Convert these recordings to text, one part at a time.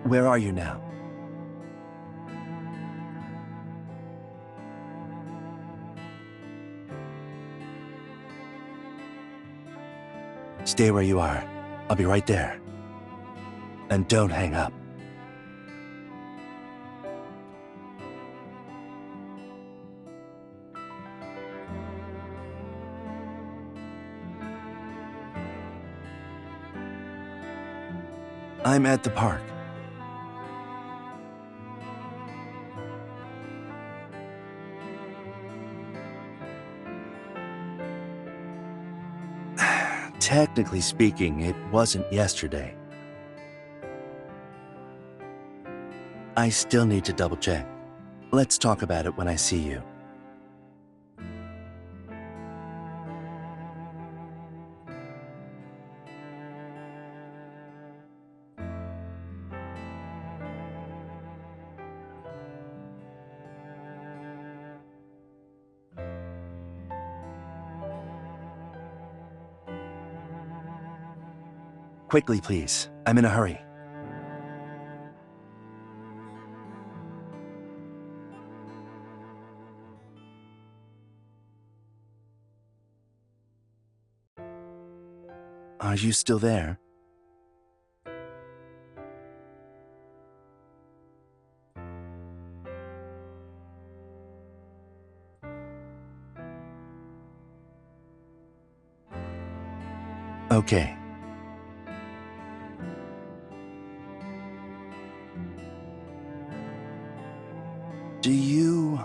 Where are you now? Stay where you are. I'll be right there. And don't hang up. I'm at the park. Technically speaking, it wasn't yesterday. I still need to double check. Let's talk about it when I see you. Quickly, please. I'm in a hurry. Are you still there? Okay. Do you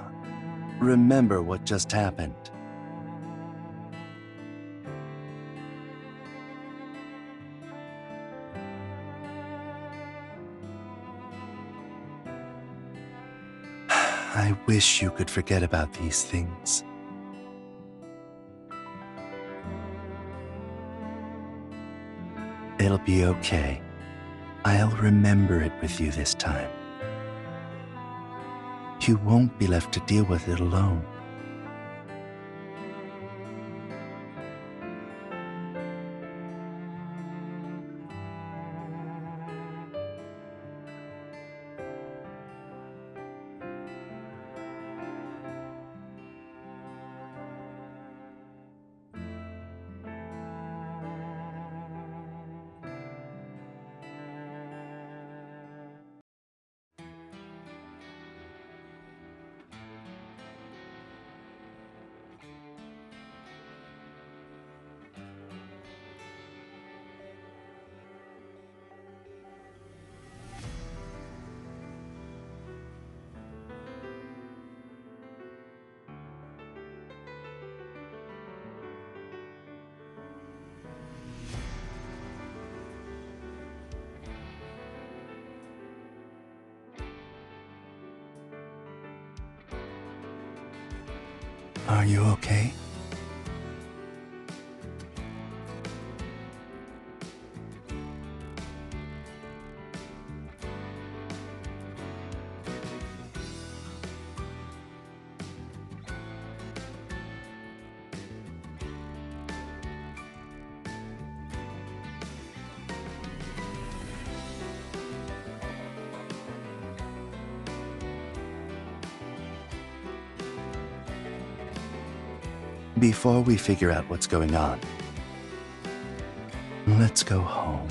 remember what just happened? I wish you could forget about these things. It'll be okay. I'll remember it with you this time. You won't be left to deal with it alone. Are you okay? Before we figure out what's going on, let's go home.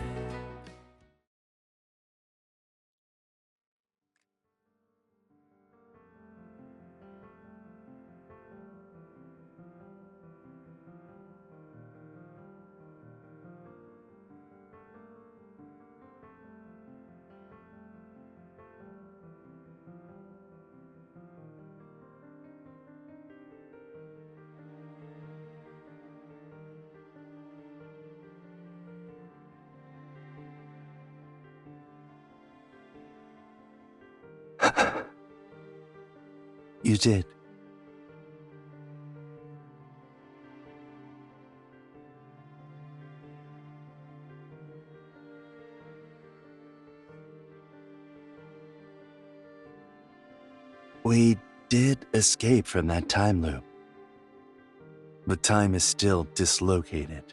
You did. We did escape from that time loop, but time is still dislocated.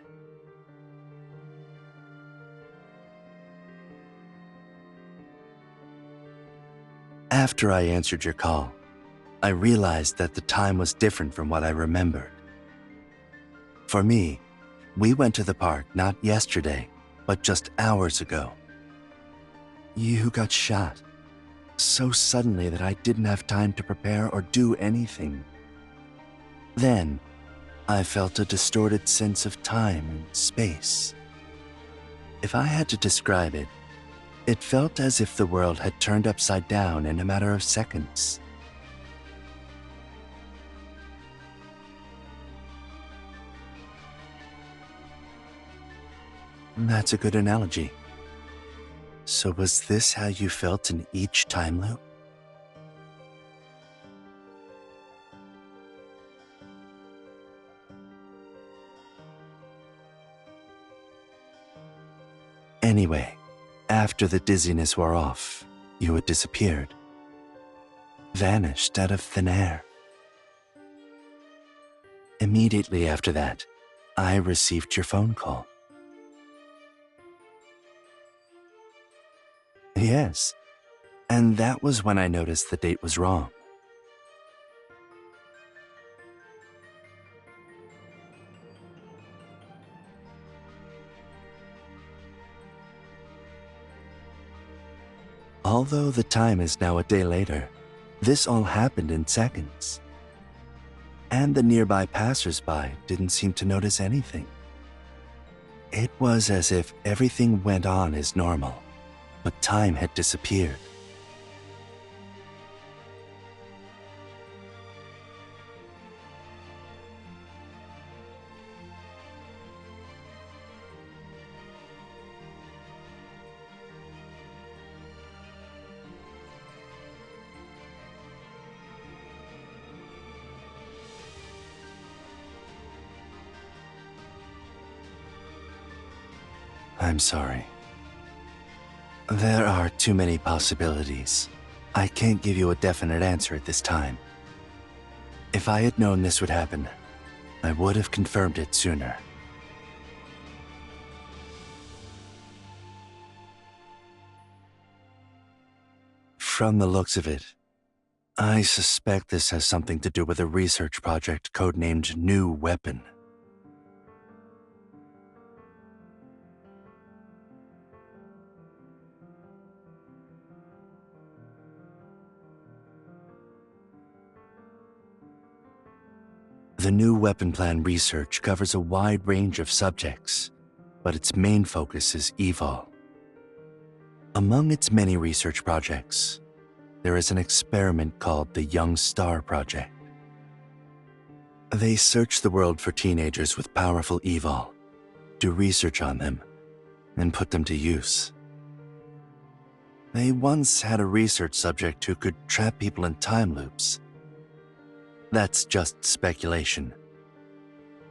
After I answered your call, I realized that the time was different from what I remembered. For me, we went to the park not yesterday, but just hours ago. You got shot so suddenly that I didn't have time to prepare or do anything. Then, I felt a distorted sense of time and space. If I had to describe it, it felt as if the world had turned upside down in a matter of seconds. That's a good analogy. So was this how you felt in each time loop? Anyway, after the dizziness wore off, you had disappeared. Vanished out of thin air. Immediately after that, I received your phone call. Yes, and that was when I noticed the date was wrong. Although the time is now a day later, this all happened in seconds. And the nearby passers-by didn't seem to notice anything. It was as if everything went on as normal, but time had disappeared. I'm sorry. There are too many possibilities. I can't give you a definite answer at this time. If I had known this would happen, I would have confirmed it sooner. From the looks of it, I suspect this has something to do with a research project codenamed New Weapon. The New Weapon Plan research covers a wide range of subjects, but its main focus is evol. Among its many research projects, there is an experiment called the Young Star Project. They search the world for teenagers with powerful evol, do research on them, and put them to use. They once had a research subject who could trap people in time loops. That's just speculation.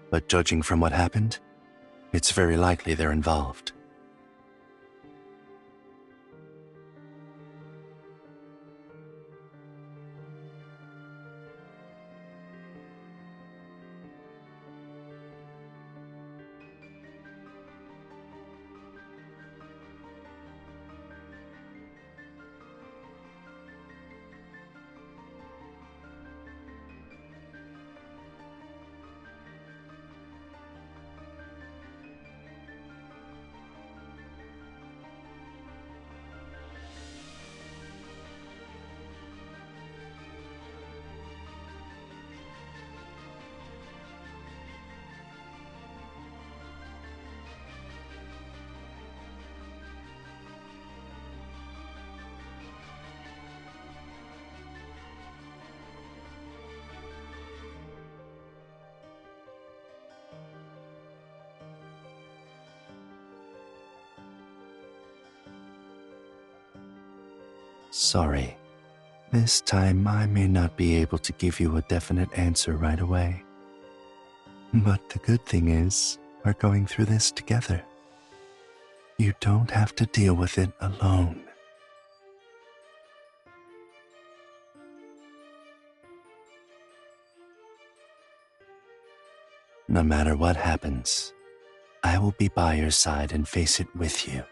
But judging from what happened, it's very likely they're involved. Sorry. This time I may not be able to give you a definite answer right away. But the good thing is, we're going through this together. You don't have to deal with it alone. No matter what happens, I will be by your side and face it with you.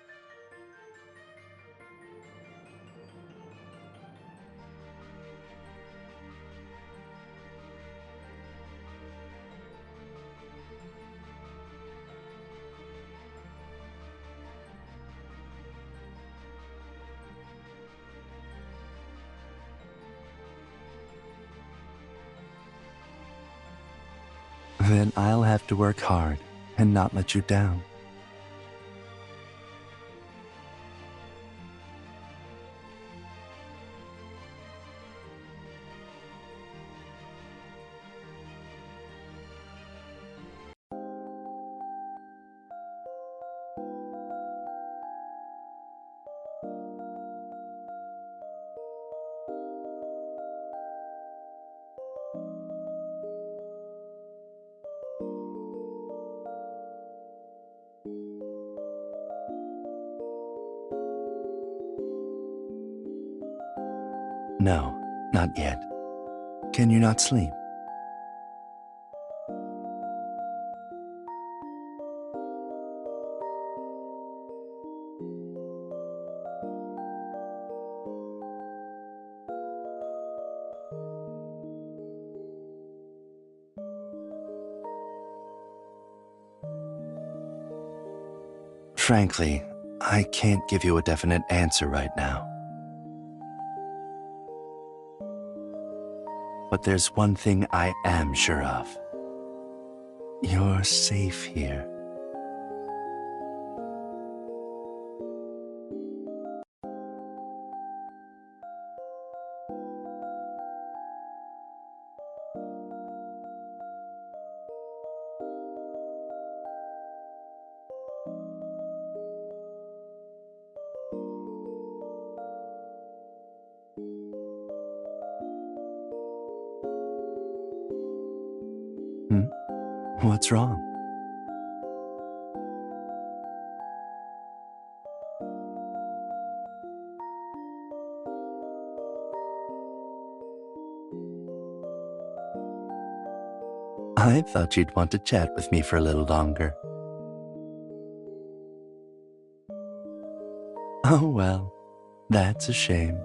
Then I'll have to work hard and not let you down. No, not yet. Can you not sleep? Frankly, I can't give you a definite answer right now. But there's one thing I am sure of. You're safe here. What's wrong? I thought you'd want to chat with me for a little longer. Oh well, that's a shame.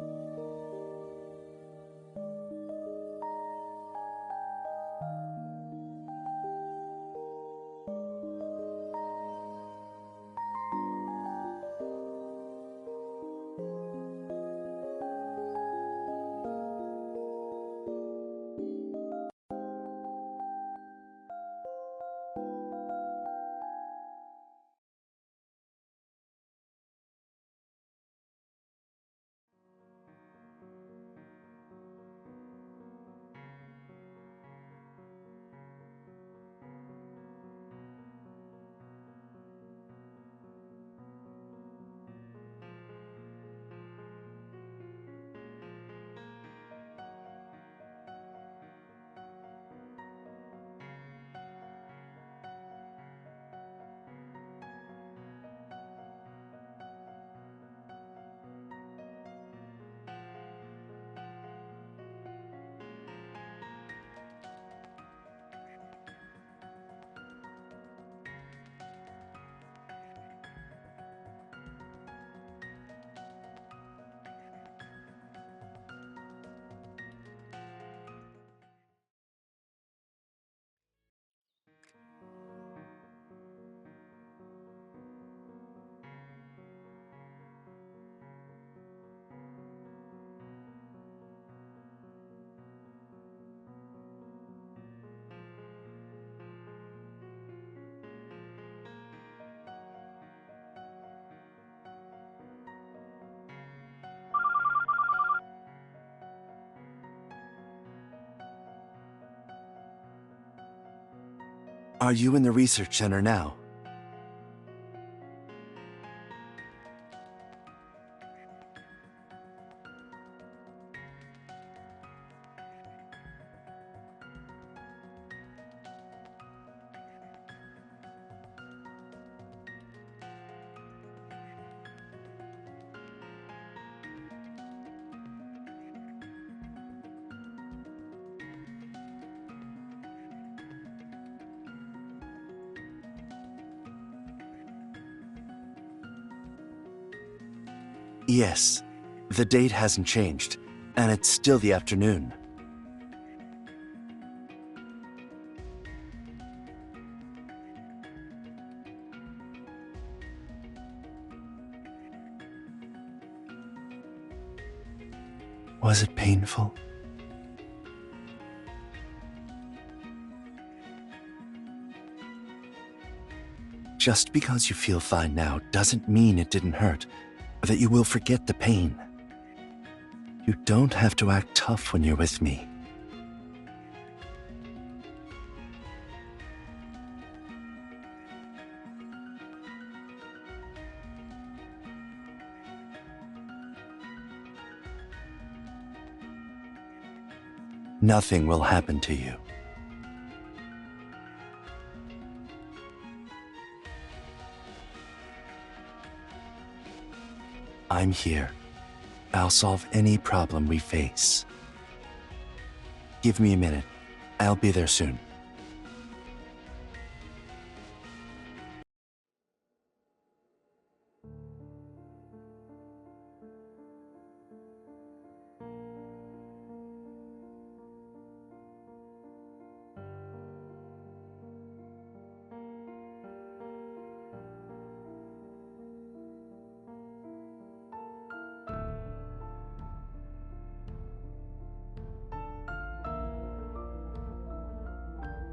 Are you in the research center now? Yes, the date hasn't changed, and it's still the afternoon. Was it painful? Just because you feel fine now doesn't mean it didn't hurt, or that you will forget the pain. You don't have to act tough when you're with me. Nothing will happen to you. I'm here. I'll solve any problem we face. Give me a minute. I'll be there soon.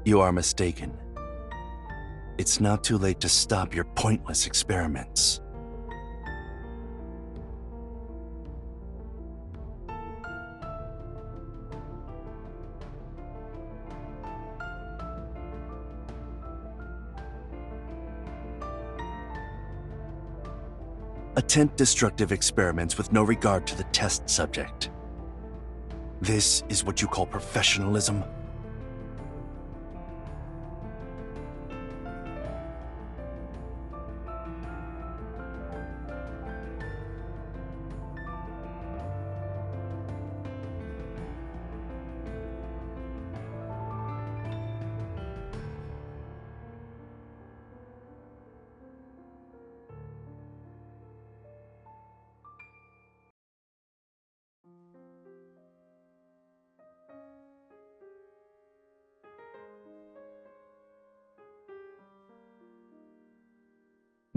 You are mistaken. It's not too late to stop your pointless experiments. Attempt destructive experiments with no regard to the test subject. This is what you call professionalism?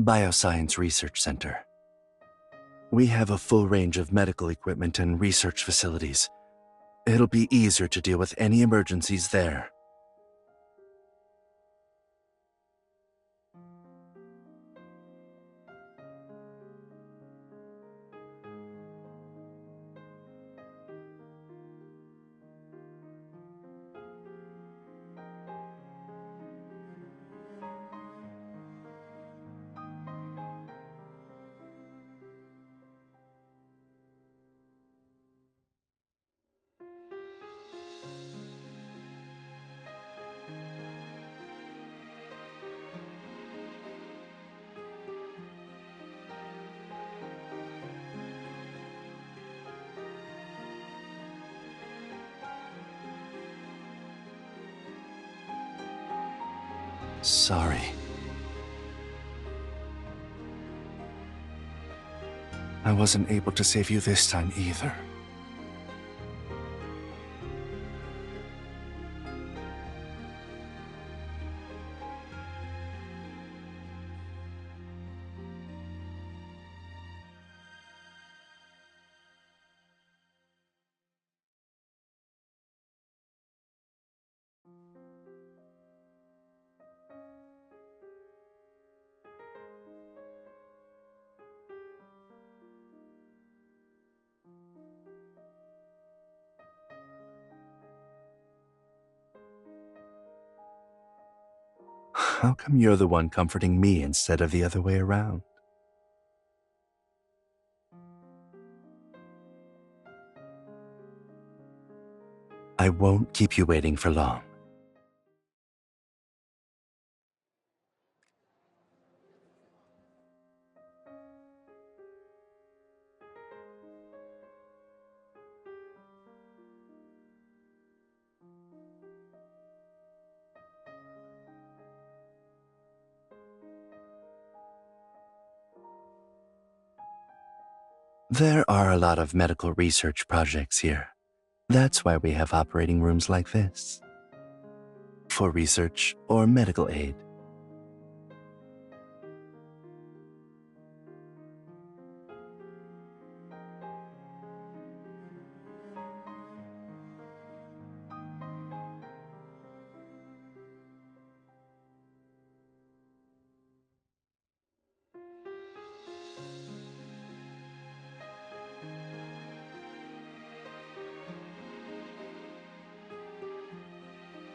Bioscience Research Center. We have a full range of medical equipment and research facilities. It'll be easier to deal with any emergencies there. Sorry. I wasn't able to save you this time either. How come you're the one comforting me instead of the other way around? I won't keep you waiting for long. There are a lot of medical research projects here. That's why we have operating rooms like this. For research or medical aid.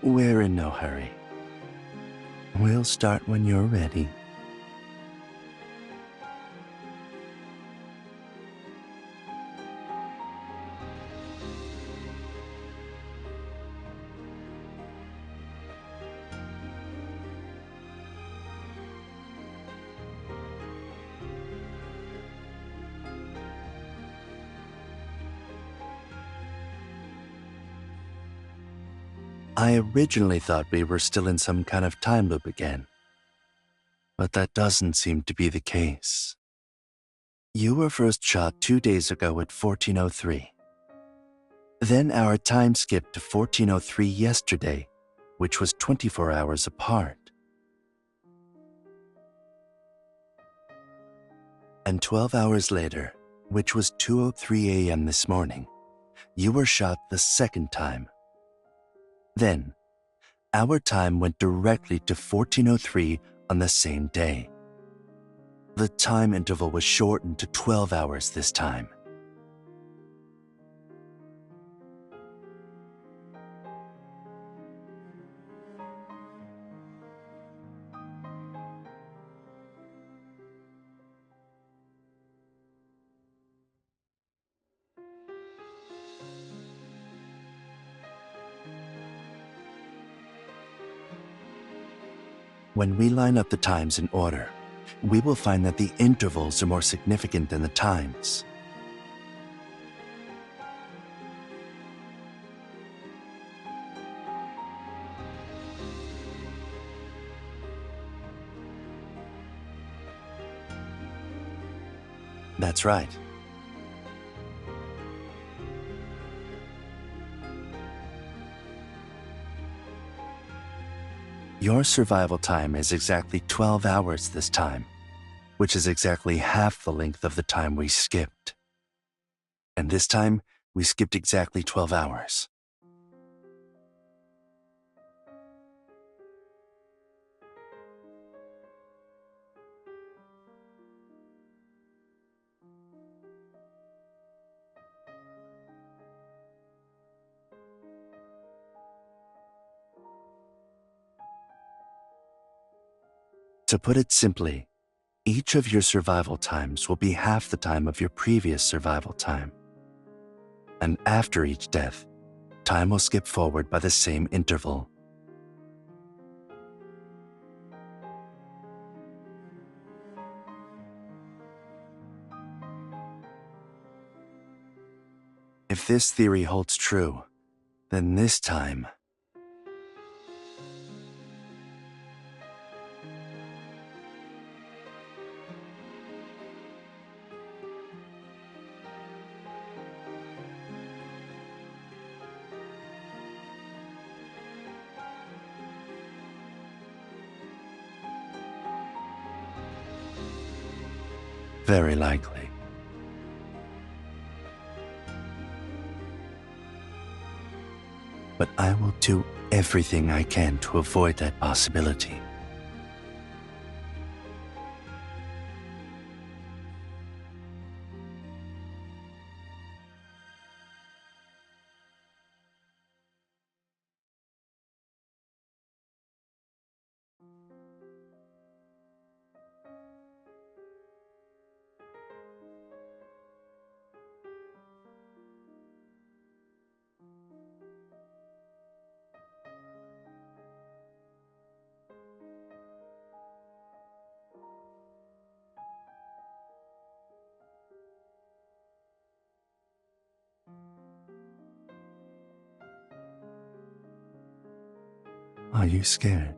We're in no hurry. We'll start when you're ready. I originally thought we were still in some kind of time loop again, but that doesn't seem to be the case. You were first shot 2 days ago at 1403. Then our time skipped to 1403 yesterday, which was 24 hours apart. And 12 hours later, which was 2:03 a.m. this morning, you were shot the second time. Then, our time went directly to 1403 on the same day. The time interval was shortened to 12 hours this time. When we line up the times in order, we will find that the intervals are more significant than the times. That's right. Your survival time is exactly 12 hours this time, which is exactly half the length of the time we skipped. And this time, we skipped exactly 12 hours. To put it simply, each of your survival times will be half the time of your previous survival time. And after each death, time will skip forward by the same interval. If this theory holds true, then this time... very likely. But I will do everything I can to avoid that possibility. Are you scared?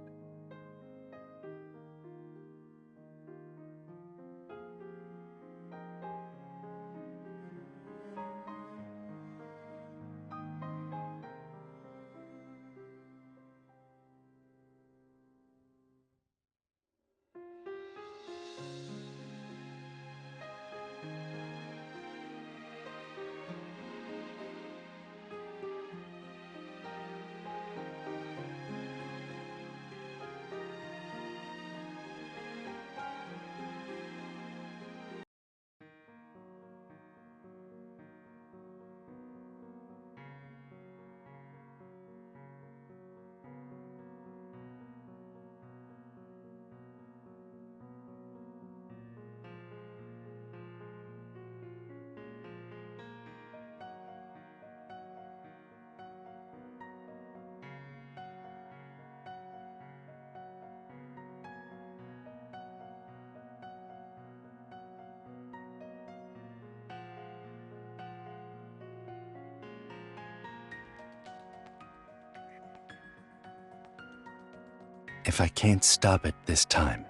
if I can't stop it this time.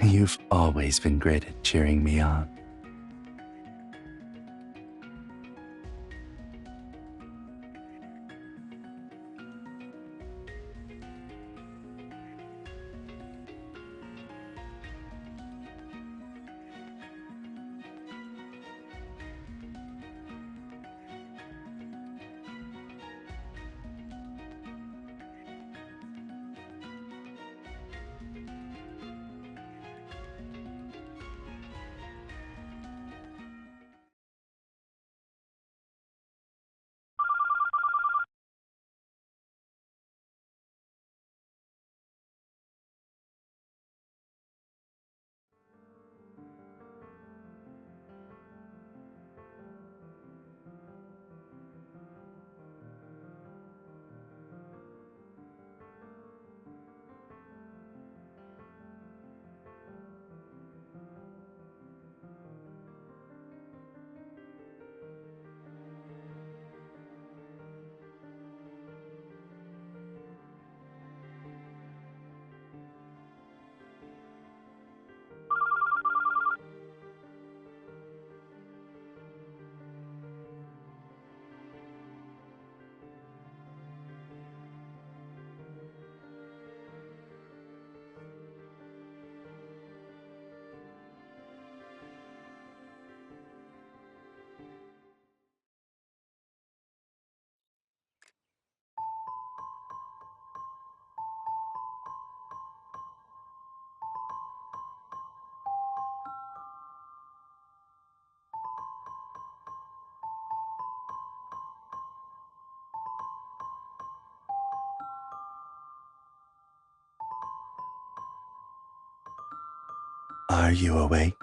You've always been great at cheering me on. Are you awake?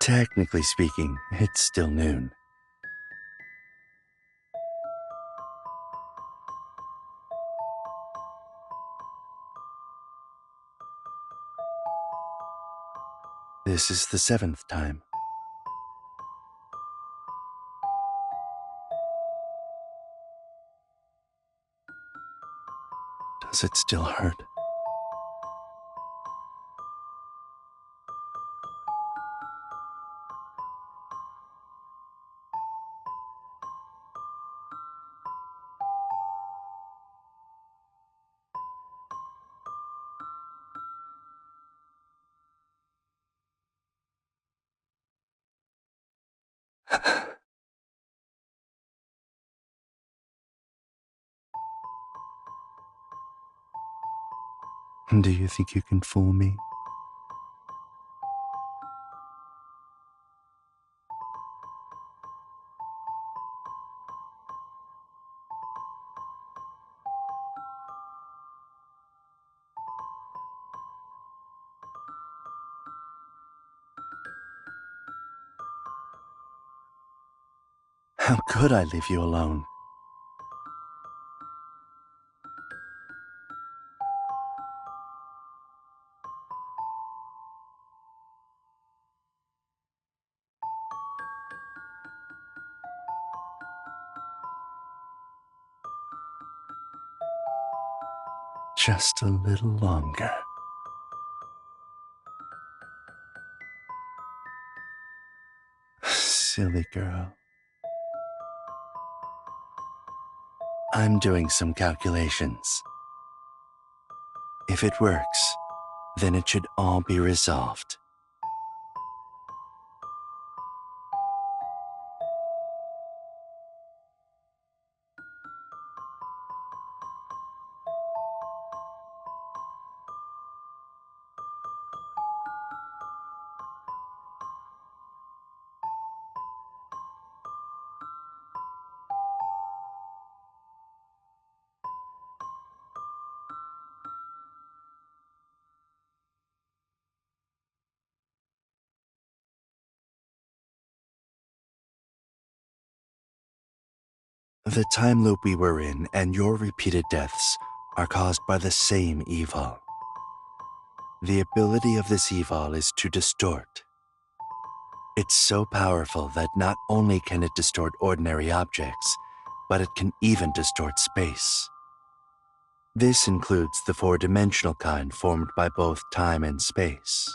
Technically speaking, it's still noon. This is the 7th time. Does it still hurt? Do you think you can fool me? How could I leave you alone? Just a little longer. Silly girl. I'm doing some calculations. If it works, then it should all be resolved. The time loop we were in and your repeated deaths are caused by the same evil. The ability of this evil is to distort. It's so powerful that not only can it distort ordinary objects, but it can even distort space. This includes the four-dimensional kind formed by both time and space.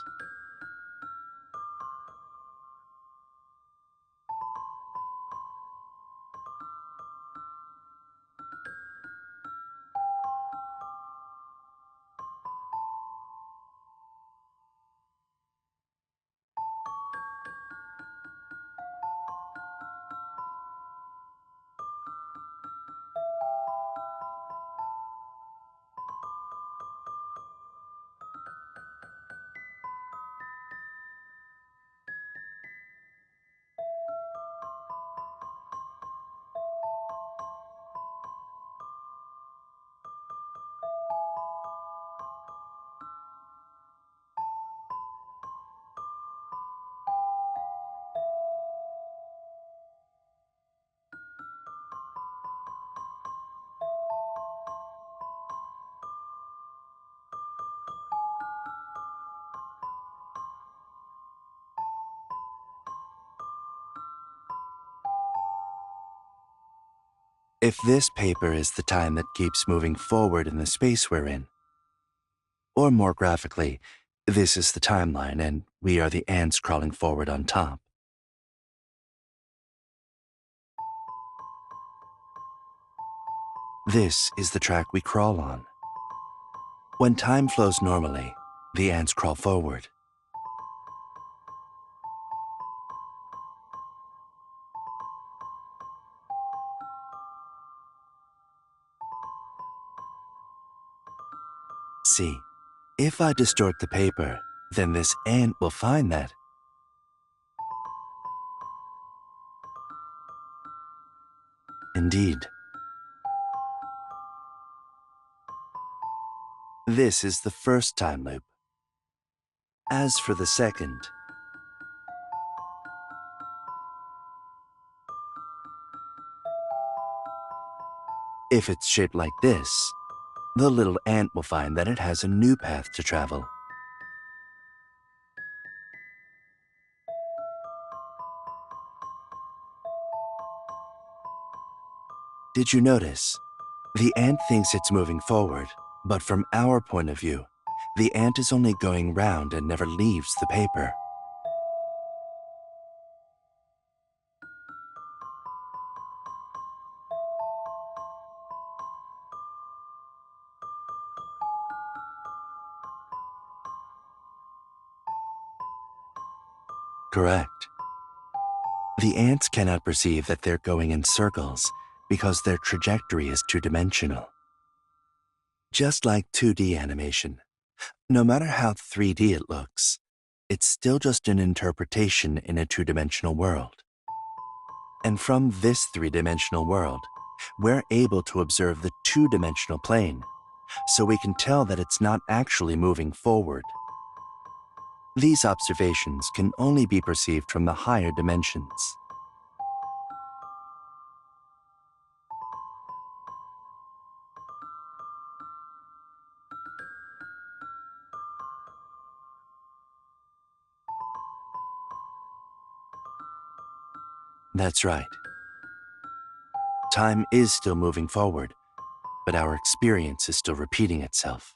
If this paper is the time that keeps moving forward in the space we're in, or more graphically, this is the timeline and we are the ants crawling forward on top. This is the track we crawl on. When time flows normally, the ants crawl forward. See, if I distort the paper, then this ant will find that. Indeed. This is the first time loop. As for the second, if it's shaped like this, the little ant will find that it has a new path to travel. Did you notice? The ant thinks it's moving forward, but from our point of view, the ant is only going round and never leaves the paper. Correct. The ants cannot perceive that they're going in circles because their trajectory is two-dimensional. Just like 2D animation, no matter how 3D it looks, it's still just an interpretation in a two-dimensional world. And from this three-dimensional world, we're able to observe the two-dimensional plane, so we can tell that it's not actually moving forward. These observations can only be perceived from the higher dimensions. That's right. Time is still moving forward, but our experience is still repeating itself.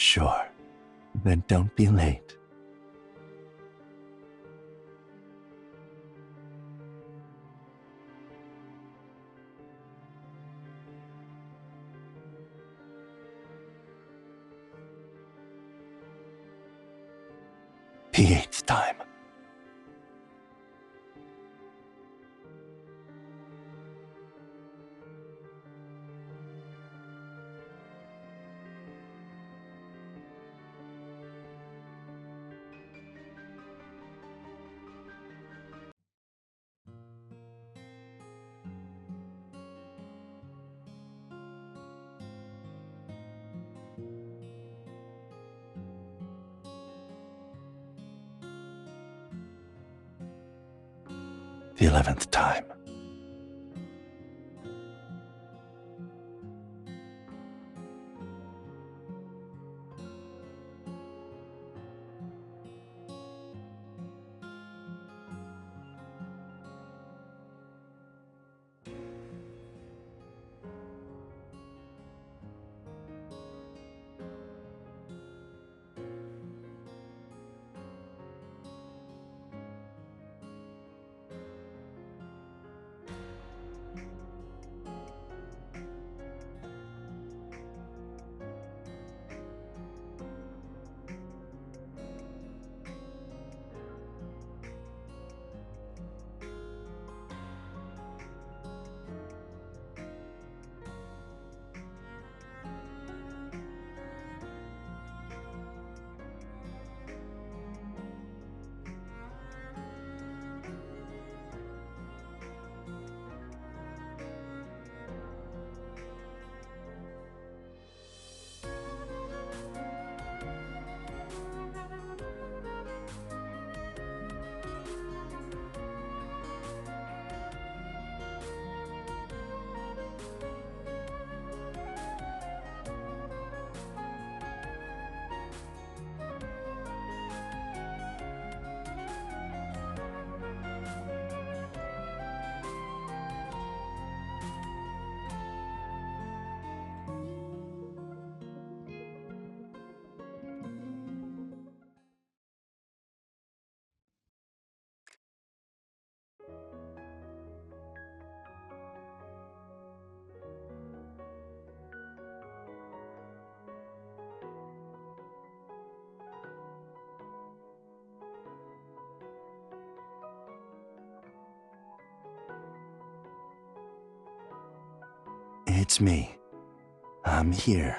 Sure. Then don't be late. The 8th time. The 11th time. It's me. I'm here.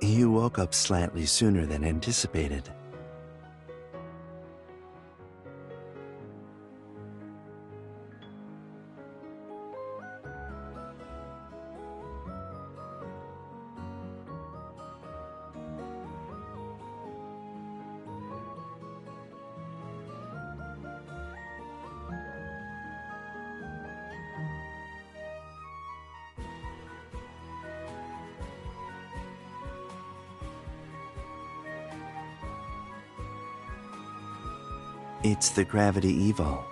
You woke up slightly sooner than anticipated. It's the gravity evil.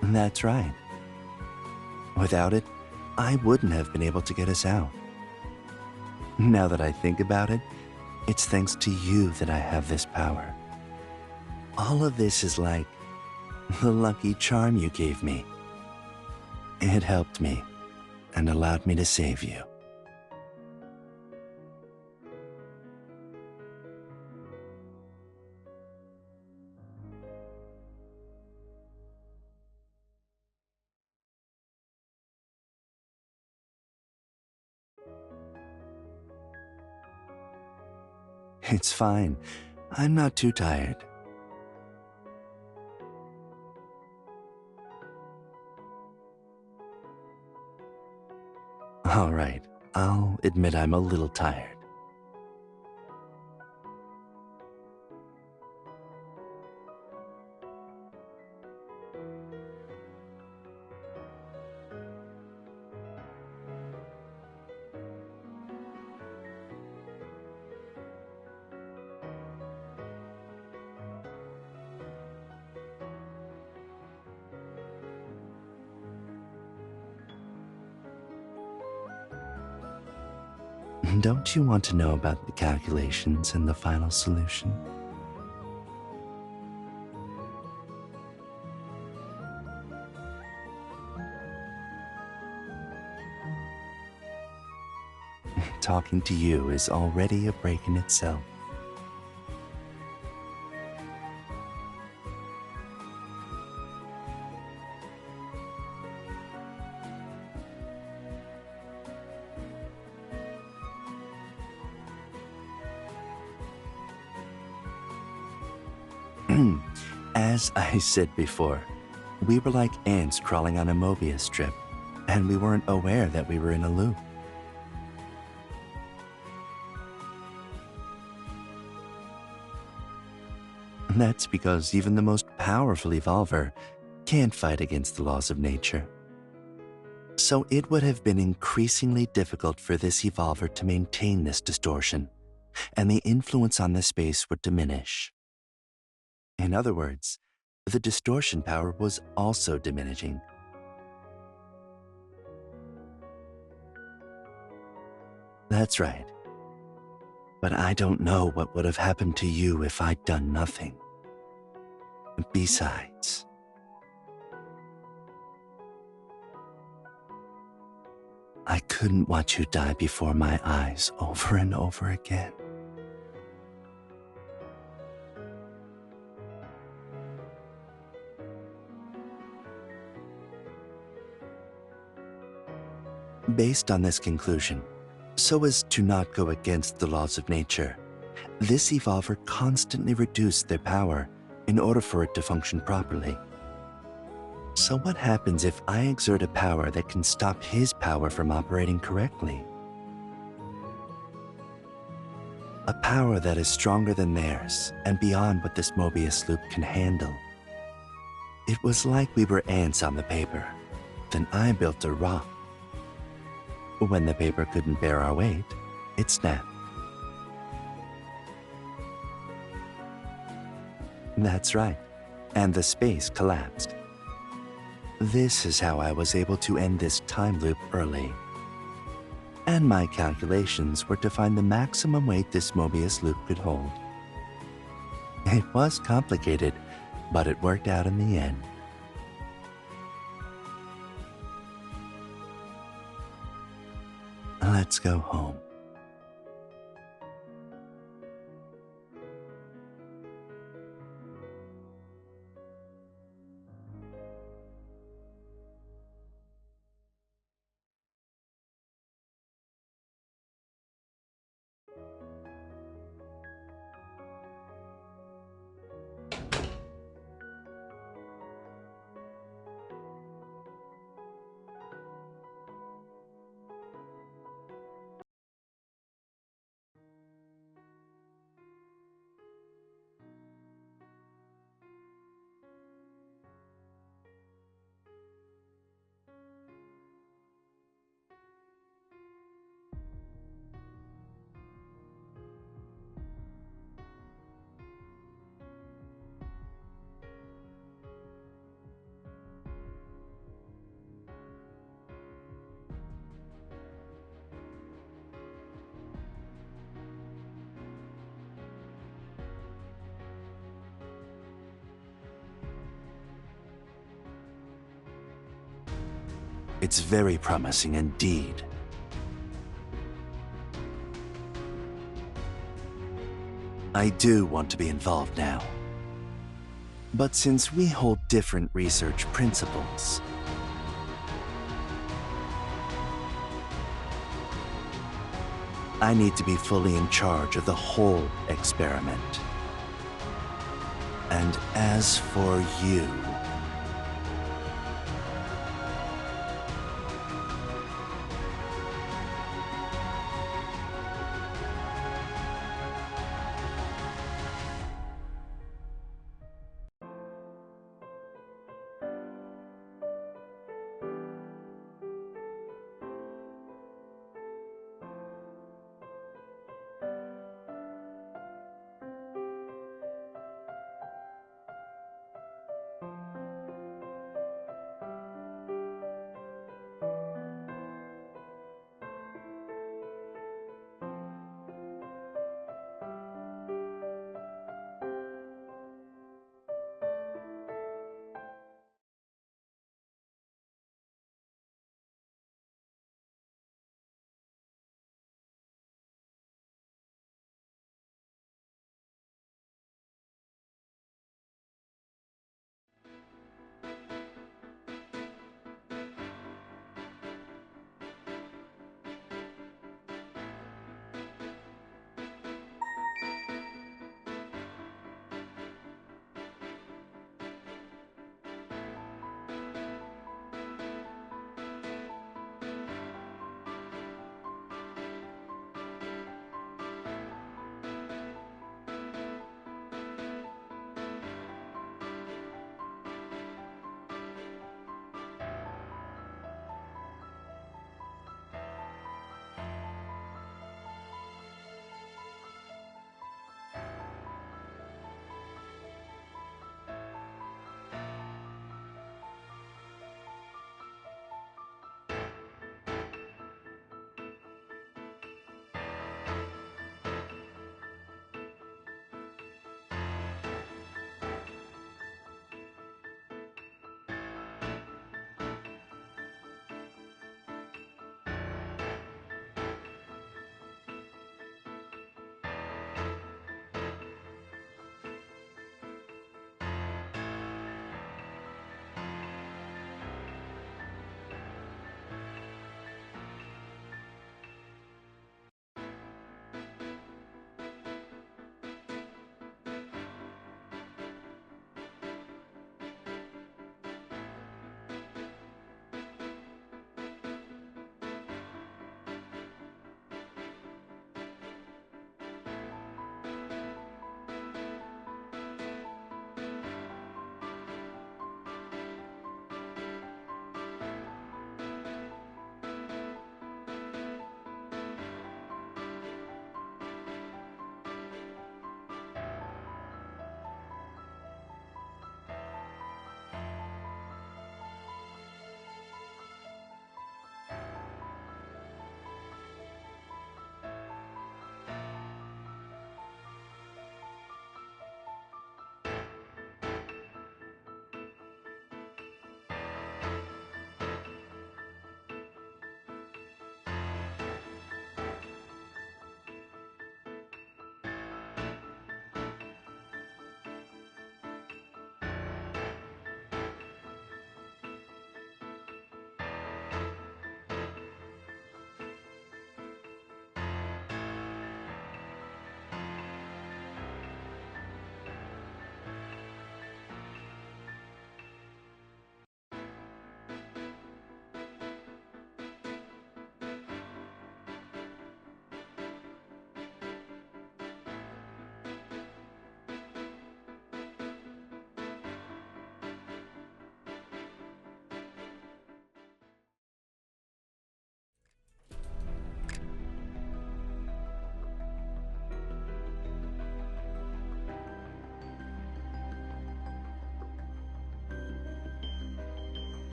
That's right. Without it, I wouldn't have been able to get us out. Now that I think about it, it's thanks to you that I have this power. All of this is like the lucky charm you gave me. It helped me and allowed me to save you. It's fine. I'm not too tired. All right, I'll admit I'm a little tired. Don't you want to know about the calculations and the final solution? Talking to you is already a break in itself. As I said before, we were like ants crawling on a Mobius strip, and we weren't aware that we were in a loop. That's because even the most powerful evolver can't fight against the laws of nature. So it would have been increasingly difficult for this evolver to maintain this distortion, and the influence on the space would diminish. In other words, the distortion power was also diminishing. That's right. But I don't know what would have happened to you if I'd done nothing. Besides, I couldn't watch you die before my eyes over and over again. Based on this conclusion, so as to not go against the laws of nature, this evolver constantly reduced their power in order for it to function properly. So what happens if I exert a power that can stop his power from operating correctly? A power that is stronger than theirs and beyond what this Mobius loop can handle. It was like we were ants on the paper. Then I built a rock. When the paper couldn't bear our weight, it snapped. That's right, and the space collapsed. This is how I was able to end this time loop early. And my calculations were to find the maximum weight this Mobius loop could hold. It was complicated, but it worked out in the end. Let's go home. It's very promising indeed. I do want to be involved now. But since we hold different research principles, I need to be fully in charge of the whole experiment. And as for you,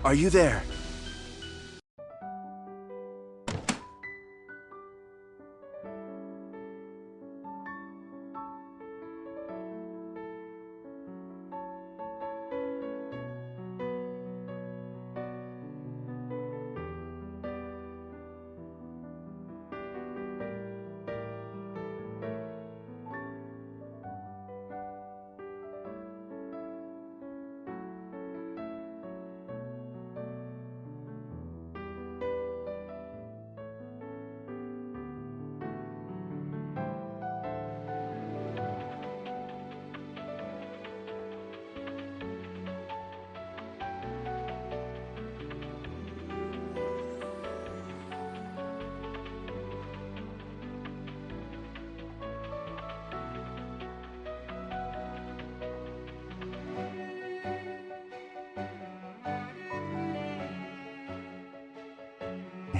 Are you there?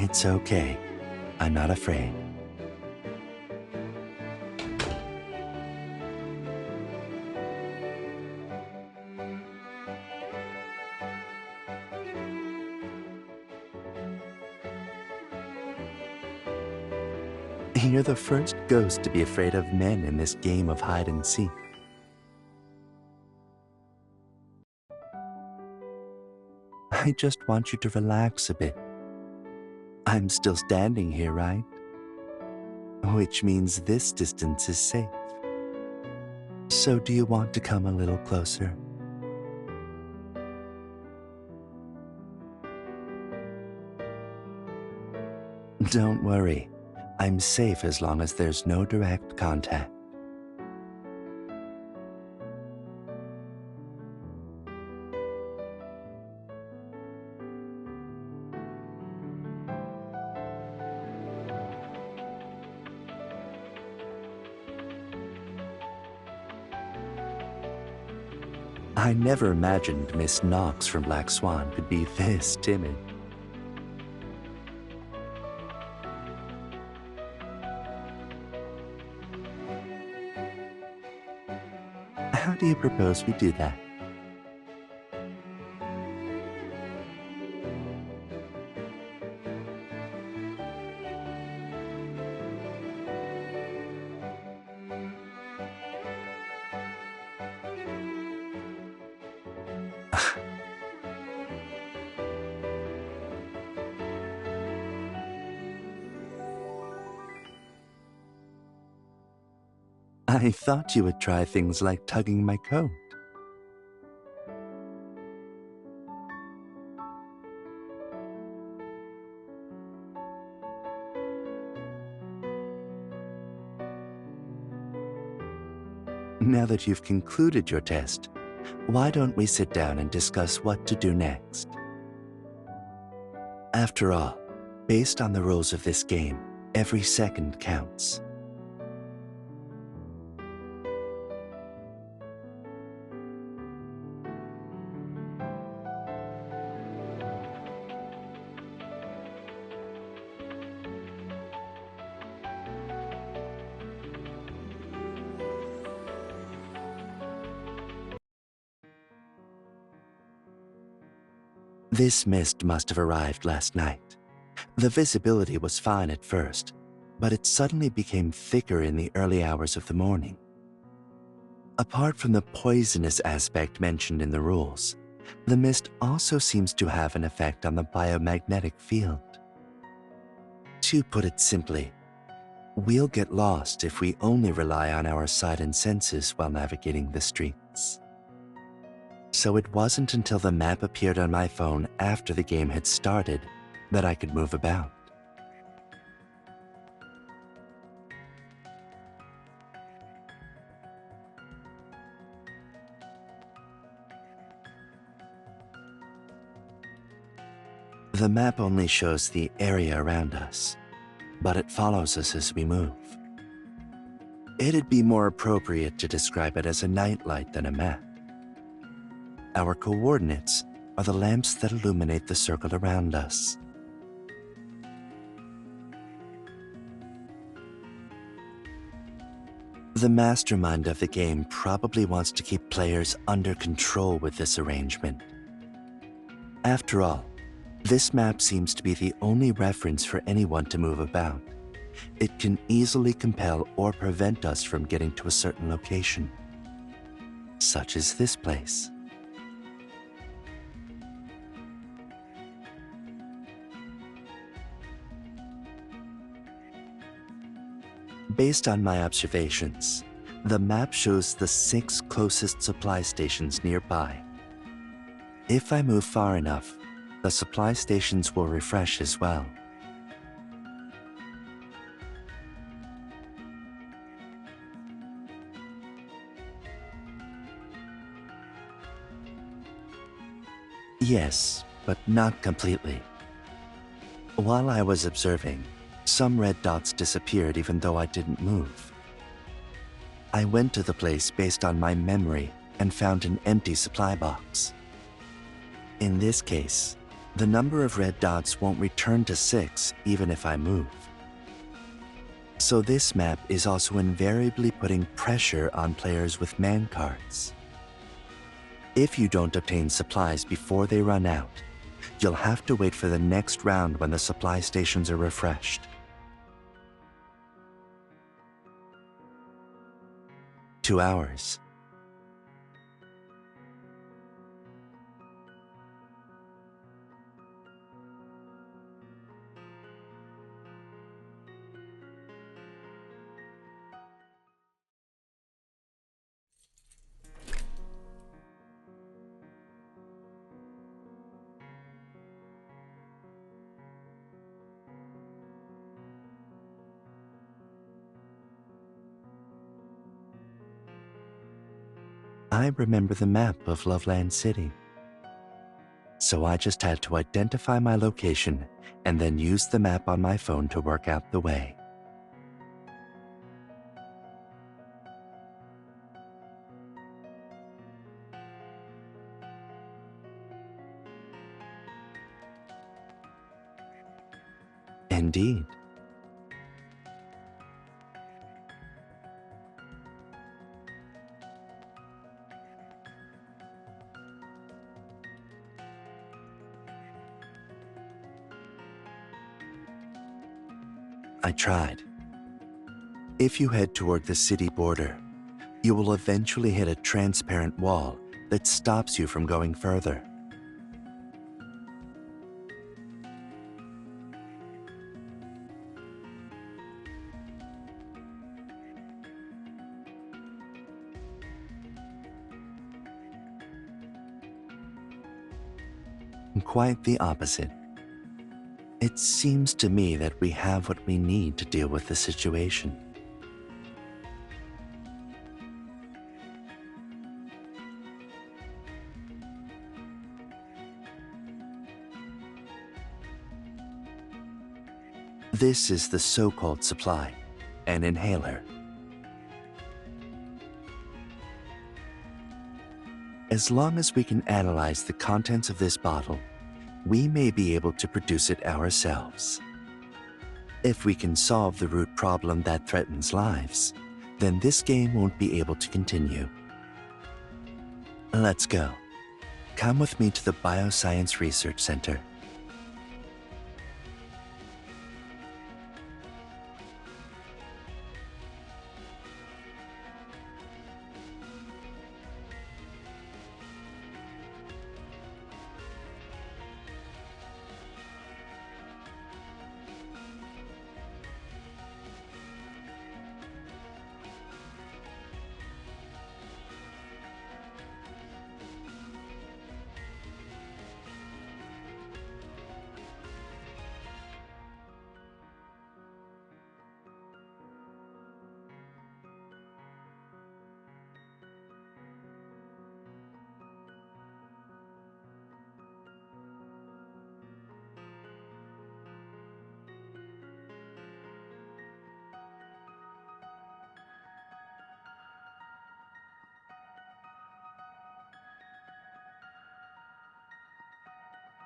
It's okay. I'm not afraid. You're the first ghost to be afraid of men in this game of hide and seek. I just want you to relax a bit. I'm still standing here, right? Which means this distance is safe. So do you want to come a little closer? Don't worry. I'm safe as long as there's no direct contact. I never imagined Miss Knox from Black Swan could be this timid. How do you propose we do that? I thought you would try things like tugging my coat. Now that you've concluded your test, why don't we sit down and discuss what to do next? After all, based on the rules of this game, every second counts. This mist must have arrived last night. The visibility was fine at first, but it suddenly became thicker in the early hours of the morning. Apart from the poisonous aspect mentioned in the rules, the mist also seems to have an effect on the biomagnetic field. To put it simply, we'll get lost if we only rely on our sight and senses while navigating the streets. So it wasn't until the map appeared on my phone after the game had started that I could move about. The map only shows the area around us, but it follows us as we move. It'd be more appropriate to describe it as a nightlight than a map. Our coordinates are the lamps that illuminate the circle around us. The mastermind of the game probably wants to keep players under control with this arrangement. After all, this map seems to be the only reference for anyone to move about. It can easily compel or prevent us from getting to a certain location, such as this place. Based on my observations, the map shows the 6 closest supply stations nearby. If I move far enough, the supply stations will refresh as well. Yes, but not completely. While I was observing, some red dots disappeared even though I didn't move. I went to the place based on my memory and found an empty supply box. In this case, the number of red dots won't return to 6 even if I move. So this map is also invariably putting pressure on players with man cards. If you don't obtain supplies before they run out, you'll have to wait for the next round when the supply stations are refreshed. 2 hours. I remember the map of Loveland City. So I just had to identify my location and then use the map on my phone to work out the way. Indeed. I tried. If you head toward the city border, you will eventually hit a transparent wall that stops you from going further. Quite the opposite. It seems to me that we have what we need to deal with the situation. This is the so-called supply, an inhaler. As long as we can analyze the contents of this bottle, we may be able to produce it ourselves. If we can solve the root problem that threatens lives, then this game won't be able to continue. Let's go. Come with me to the Bioscience Research Center.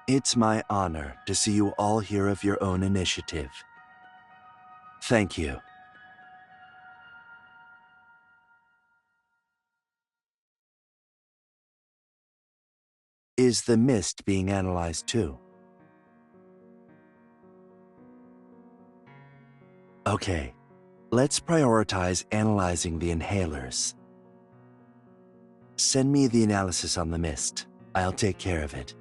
It's my honor to see you all here of your own initiative. Thank you. Is is the mist being analyzed too? Okay, let's prioritize analyzing the inhalers. Send me the analysis on the mist. I'll take care of it.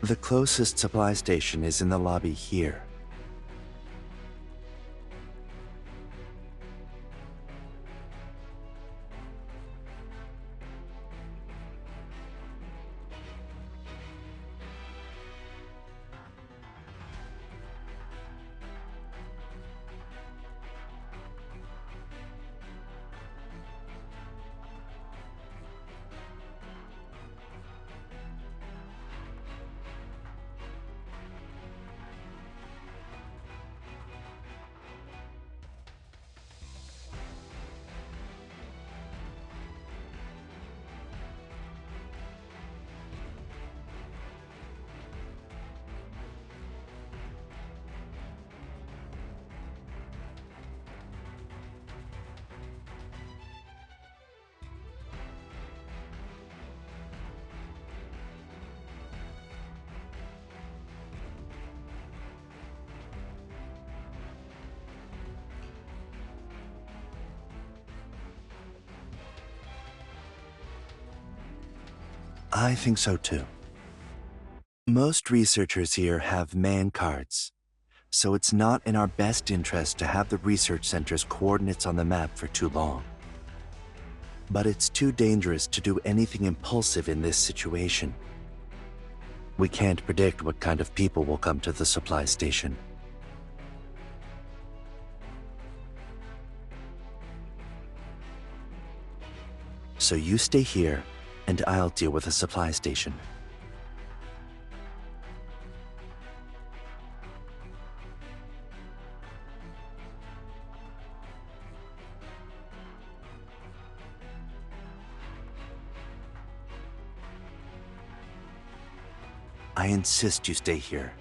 The closest supply station is in the lobby here. I think so too. Most researchers here have man cards, so it's not in our best interest to have the research center's coordinates on the map for too long. But it's too dangerous to do anything impulsive in this situation. We can't predict what kind of people will come to the supply station. So you stay here, and I'll deal with the supply station. I insist you stay here.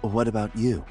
What about you?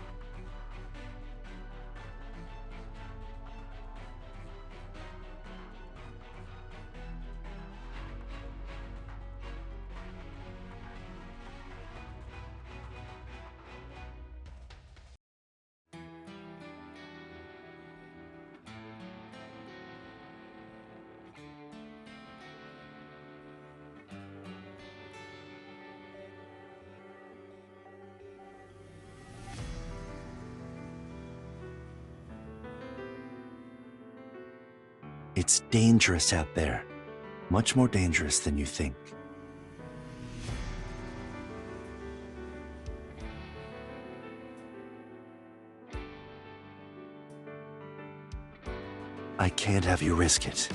It's dangerous out there. Much more dangerous than you think. I can't have you risk it.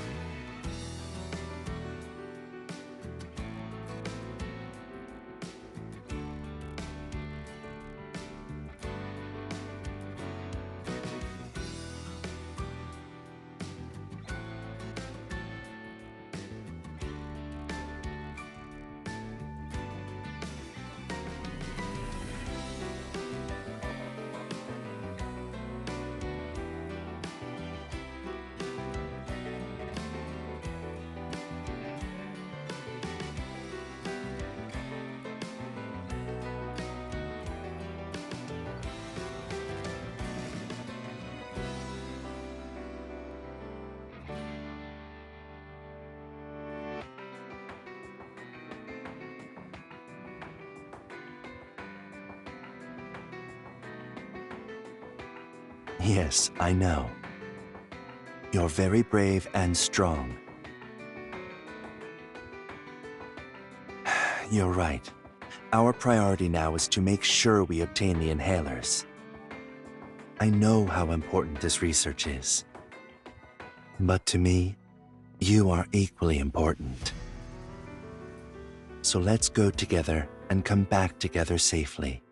Yes, I know. You're very brave and strong. You're right. Our priority now is to make sure we obtain the inhalers. I know how important this research is. But to me, you are equally important. So let's go together and come back together safely.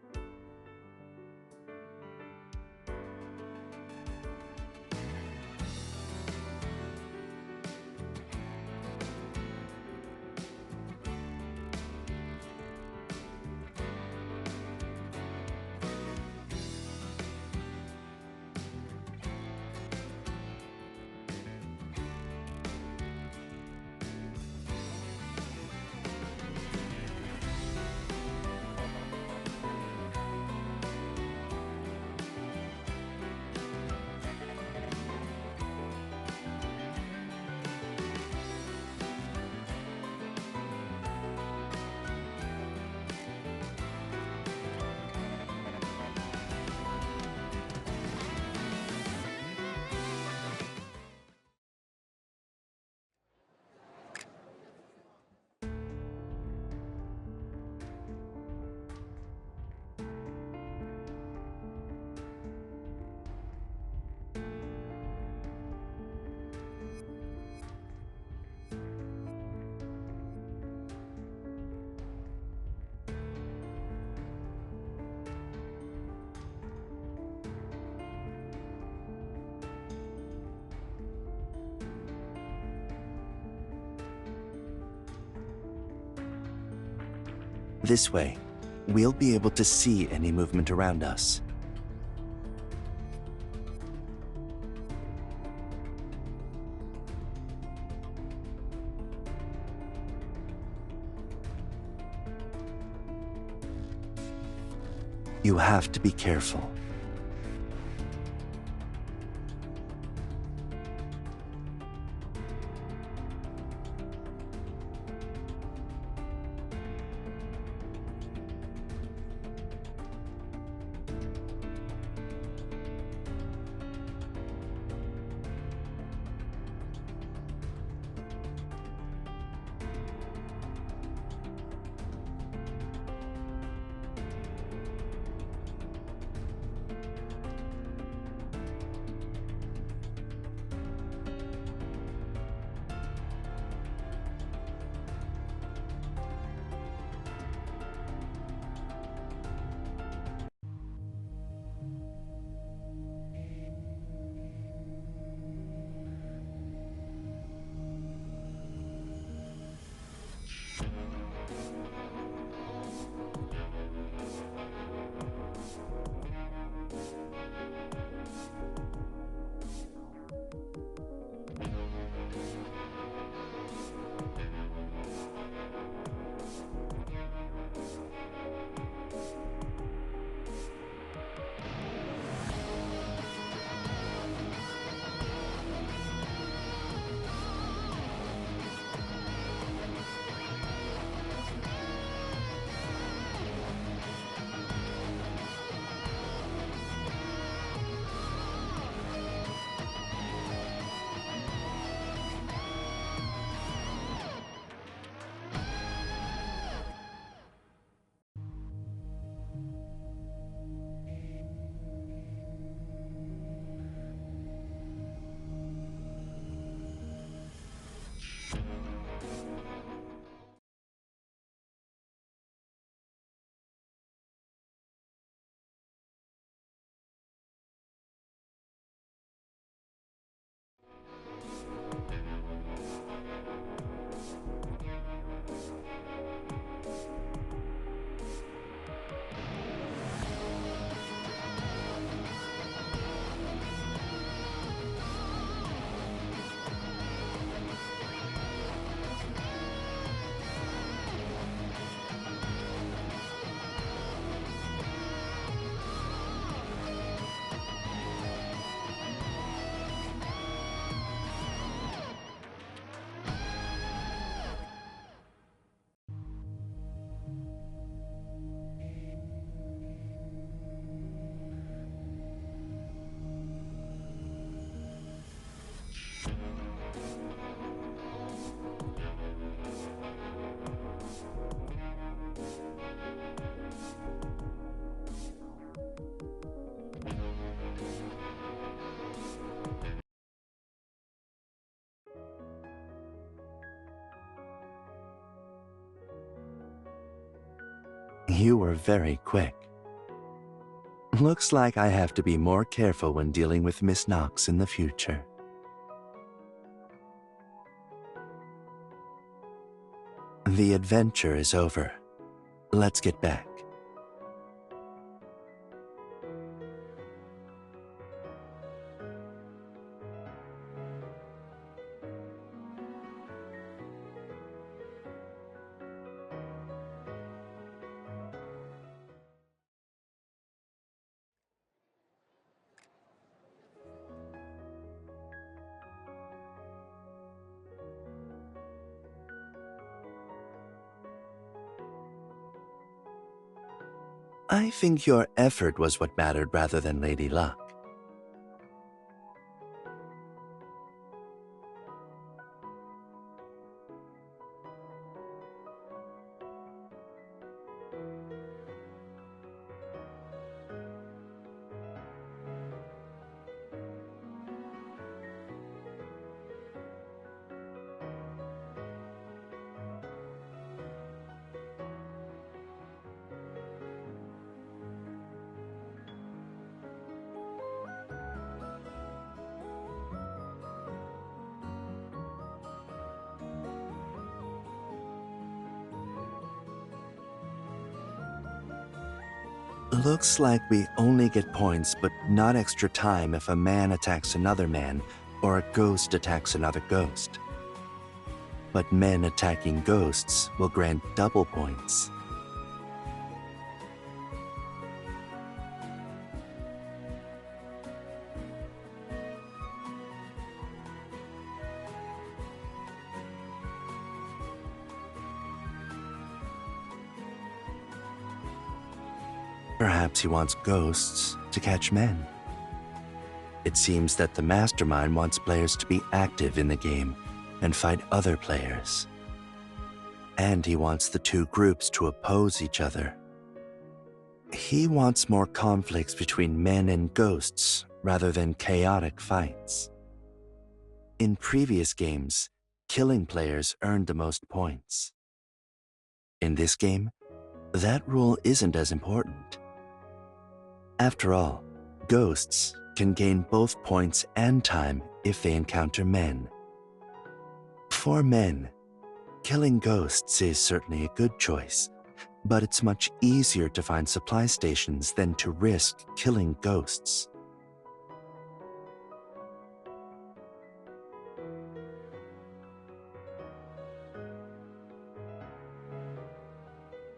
This way, we'll be able to see any movement around us. You have to be careful. You were very quick. Looks like I have to be more careful when dealing with Miss Knox in the future. The adventure is over. Let's get back. I think your effort was what mattered rather than Lady Luck. Looks like we only get points but not extra time if a man attacks another man or a ghost attacks another ghost. But men attacking ghosts will grant double points. Perhaps he wants ghosts to catch men. It seems that the mastermind wants players to be active in the game and fight other players. And he wants the two groups to oppose each other. He wants more conflicts between men and ghosts rather than chaotic fights. In previous games, killing players earned the most points. In this game, that rule isn't as important. After all, ghosts can gain both points and time if they encounter men. For men, killing ghosts is certainly a good choice, but it's much easier to find supply stations than to risk killing ghosts.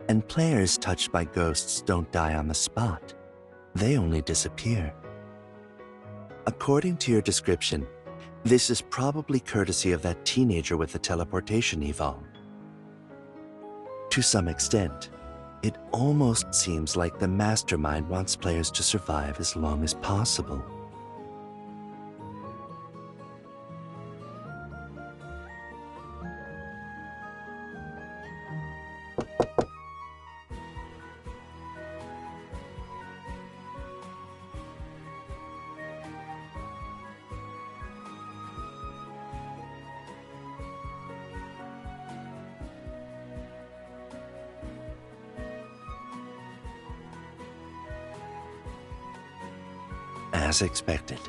And players touched by ghosts don't die on the spot. They only disappear. According to your description, this is probably courtesy of that teenager with the teleportation evolve. To some extent, it almost seems like the mastermind wants players to survive as long as possible. As expected.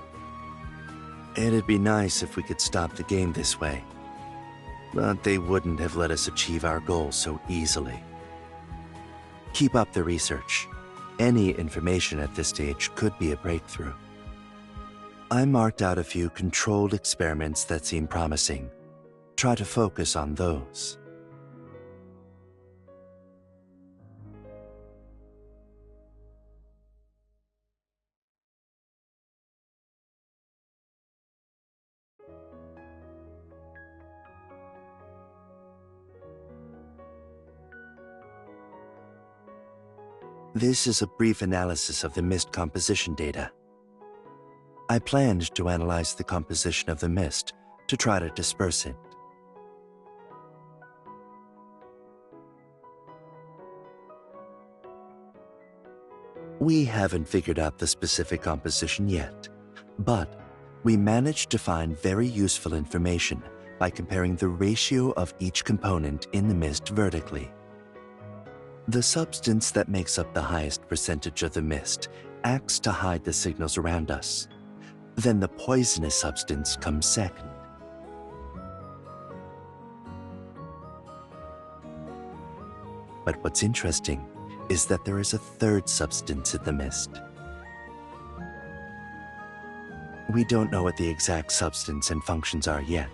It'd be nice if we could stop the game this way, but they wouldn't have let us achieve our goals so easily. Keep up the research. Any information at this stage could be a breakthrough. I marked out a few controlled experiments that seem promising. Try to focus on those. This is a brief analysis of the mist composition data. I planned to analyze the composition of the mist to try to disperse it. We haven't figured out the specific composition yet, but we managed to find very useful information by comparing the ratio of each component in the mist vertically. The substance that makes up the highest percentage of the mist acts to hide the signals around us. Then the poisonous substance comes second. But what's interesting is that there is a third substance in the mist. We don't know what the exact substance and functions are yet,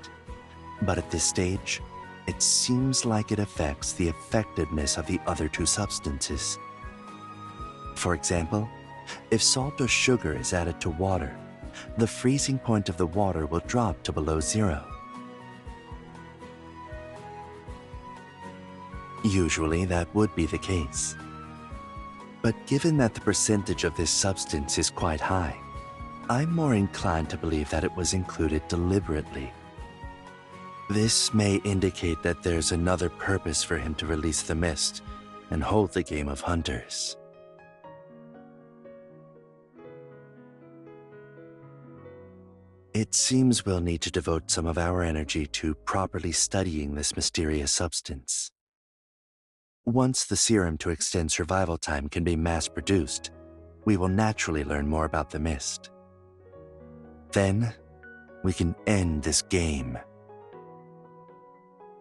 but at this stage, it seems like it affects the effectiveness of the other two substances. For example, if salt or sugar is added to water, the freezing point of the water will drop to below zero. Usually, that would be the case. But given that the percentage of this substance is quite high, I'm more inclined to believe that it was included deliberately. This may indicate that there's another purpose for him to release the mist and hold the game of hunters. It seems we'll need to devote some of our energy to properly studying this mysterious substance. Once the serum to extend survival time can be mass-produced, we will naturally learn more about the mist. Then, we can end this game.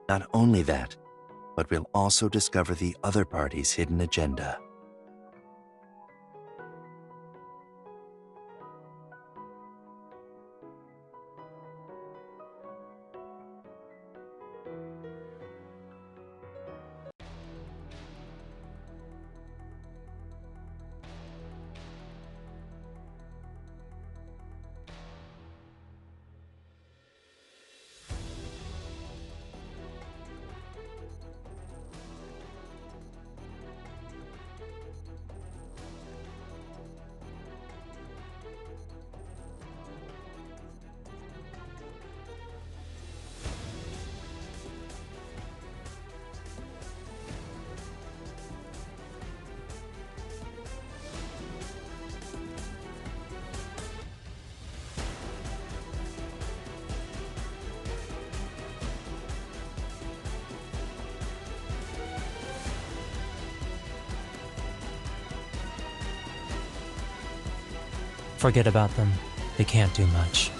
Not only that, but we'll also discover the other party's hidden agenda. Forget about them. They can't do much.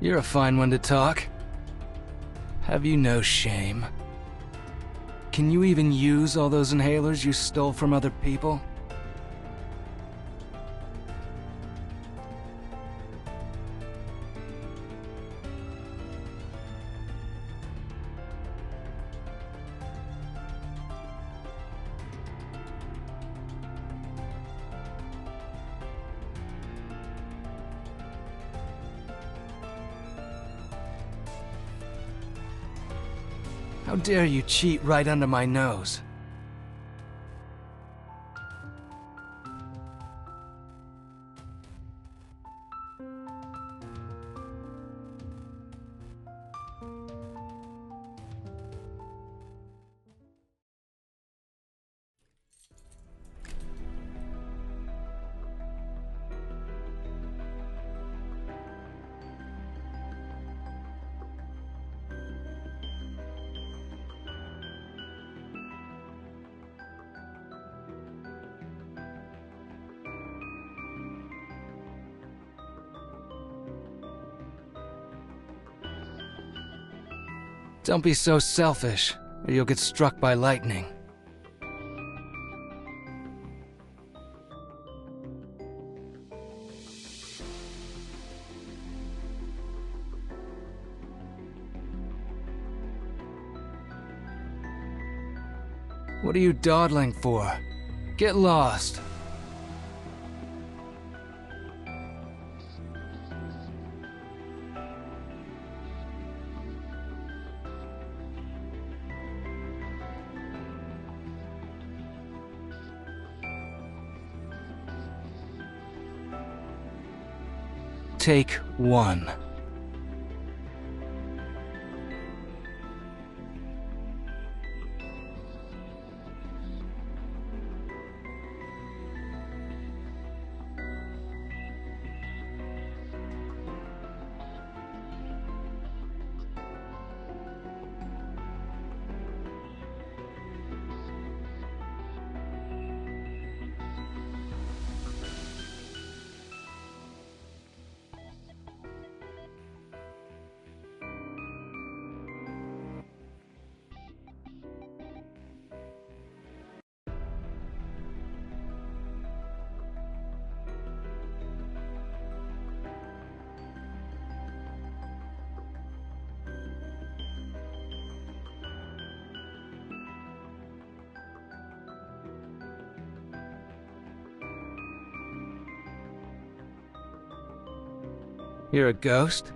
You're a fine one to talk. Have you no shame? Can you even use all those inhalers you stole from other people? How dare you cheat right under my nose? Don't be so selfish, or you'll get struck by lightning. What are you dawdling for? Get lost. Take one. You're a ghost?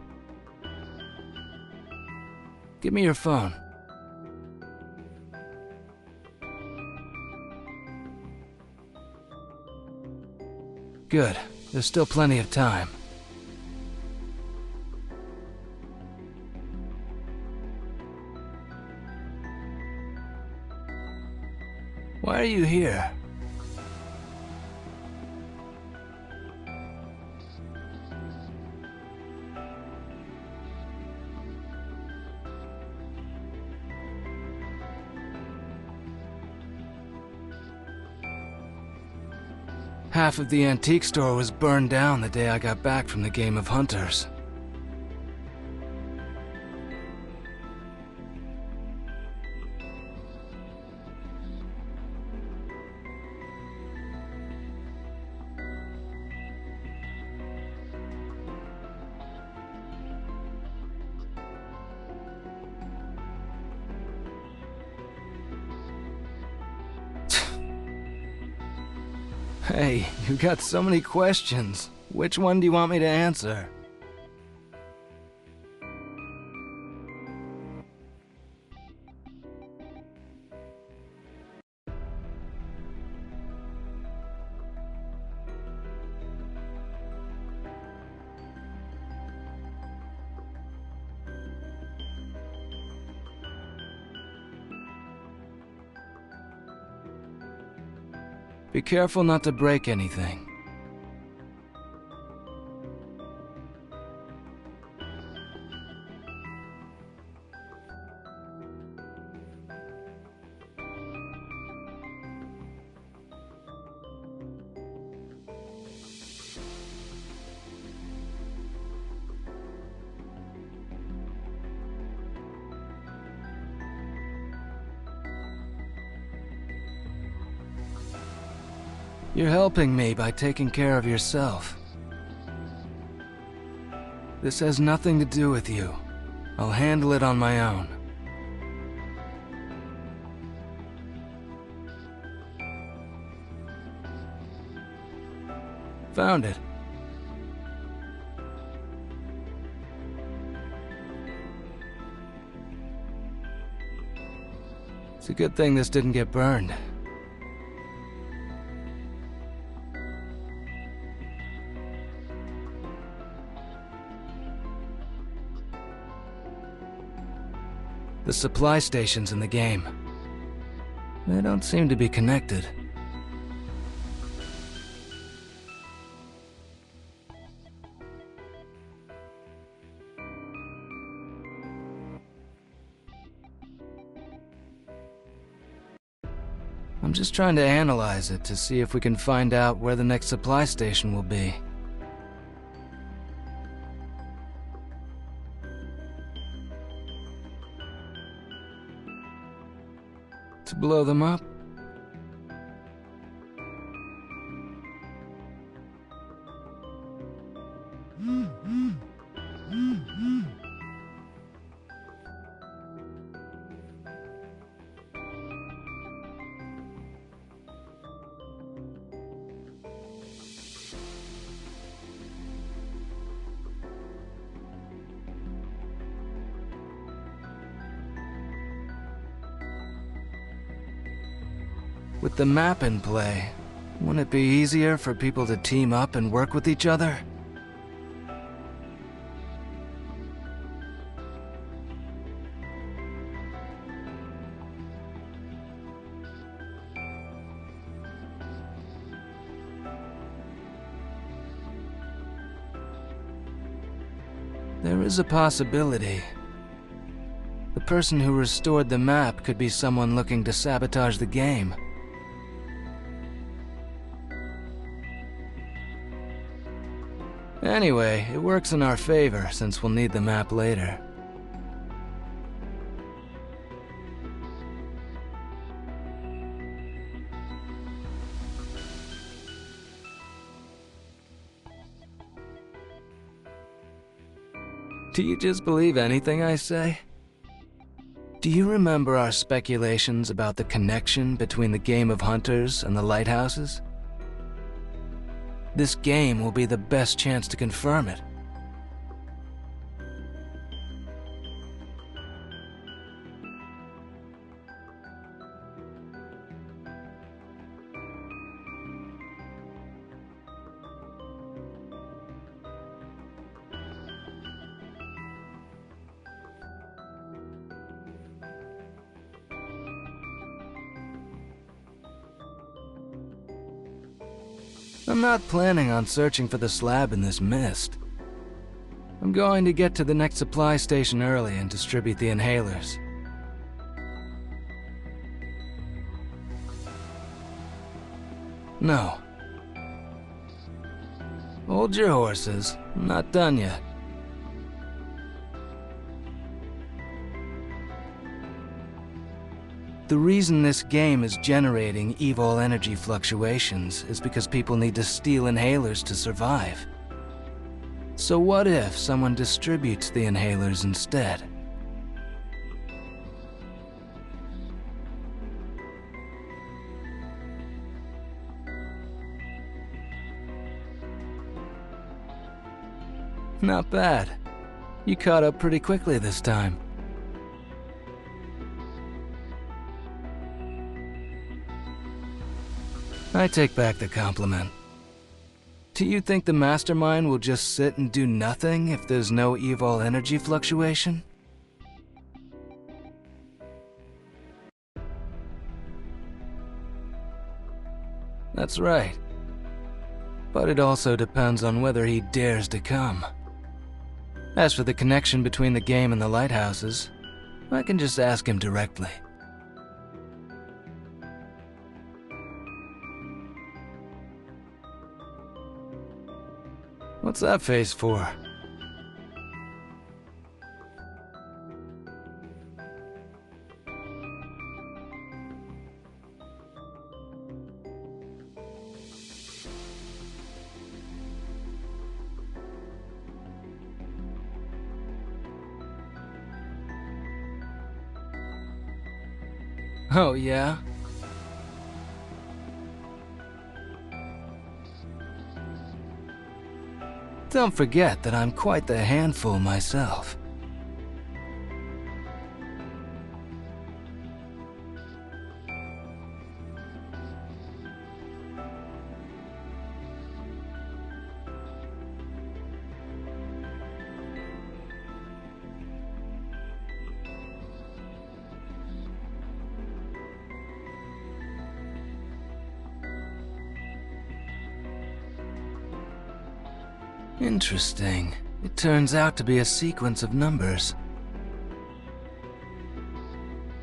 Give me your phone. Good. There's still plenty of time. Why are you here? Half of the antique store was burned down the day I got back from the game of hunters. Hey, you got so many questions. Which one do you want me to answer? Be careful not to break anything. You're helping me by taking care of yourself. This has nothing to do with you. I'll handle it on my own. Found it. It's a good thing this didn't get burned. The supply stations in the game. They don't seem to be connected. I'm just trying to analyze it to see if we can find out where the next supply station will be. To blow them up? With the map in play, wouldn't it be easier for people to team up and work with each other? There is a possibility. The person who restored the map could be someone looking to sabotage the game. Anyway, it works in our favor since we'll need the map later. Do you just believe anything I say? Do you remember our speculations about the connection between the game of hunters and the lighthouses? This game will be the best chance to confirm it. I'm not planning on searching for the slab in this mist. I'm going to get to the next supply station early and distribute the inhalers. No. Hold your horses. I'm not done yet. The reason this game is generating evil energy fluctuations is because people need to steal inhalers to survive. So what if someone distributes the inhalers instead? Not bad. You caught up pretty quickly this time. I take back the compliment. Do you think the mastermind will just sit and do nothing if there's no evil energy fluctuation? That's right. But it also depends on whether he dares to come. As for the connection between the game and the lighthouses, I can just ask him directly. What's that face for? Oh, yeah? Don't forget that I'm quite the handful myself. Interesting. It turns out to be a sequence of numbers.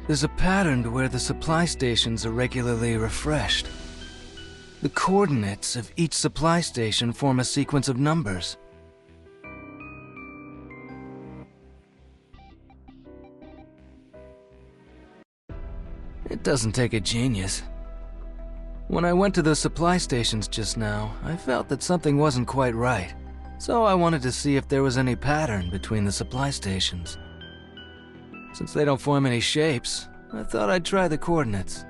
There's a pattern to where the supply stations are regularly refreshed. The coordinates of each supply station form a sequence of numbers. It doesn't take a genius. When I went to the supply stations just now, I felt that something wasn't quite right. So I wanted to see if there was any pattern between the supply stations. Since they don't form any shapes, I thought I'd try the coordinates.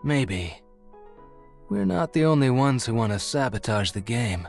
Maybe. We're not the only ones who want to sabotage the game.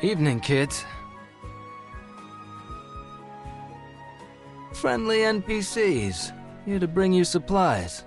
Evening, kids. Friendly NPCs, here to bring you supplies.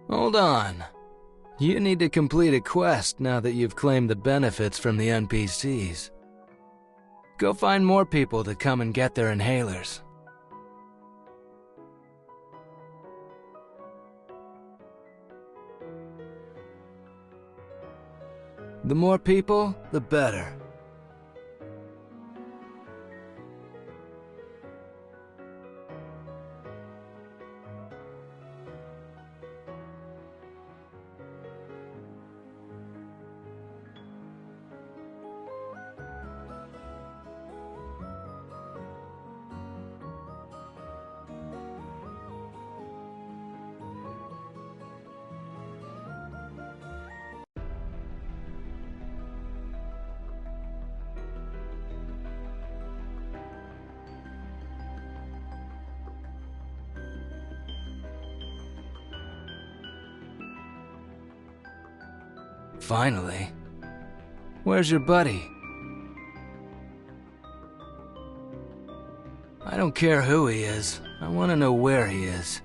Hold on. You need to complete a quest now that you've claimed the benefits from the NPCs. Go find more people to come and get their inhalers. The more people, the better. Finally. Where's your buddy? I don't care who he is. I want to know where he is.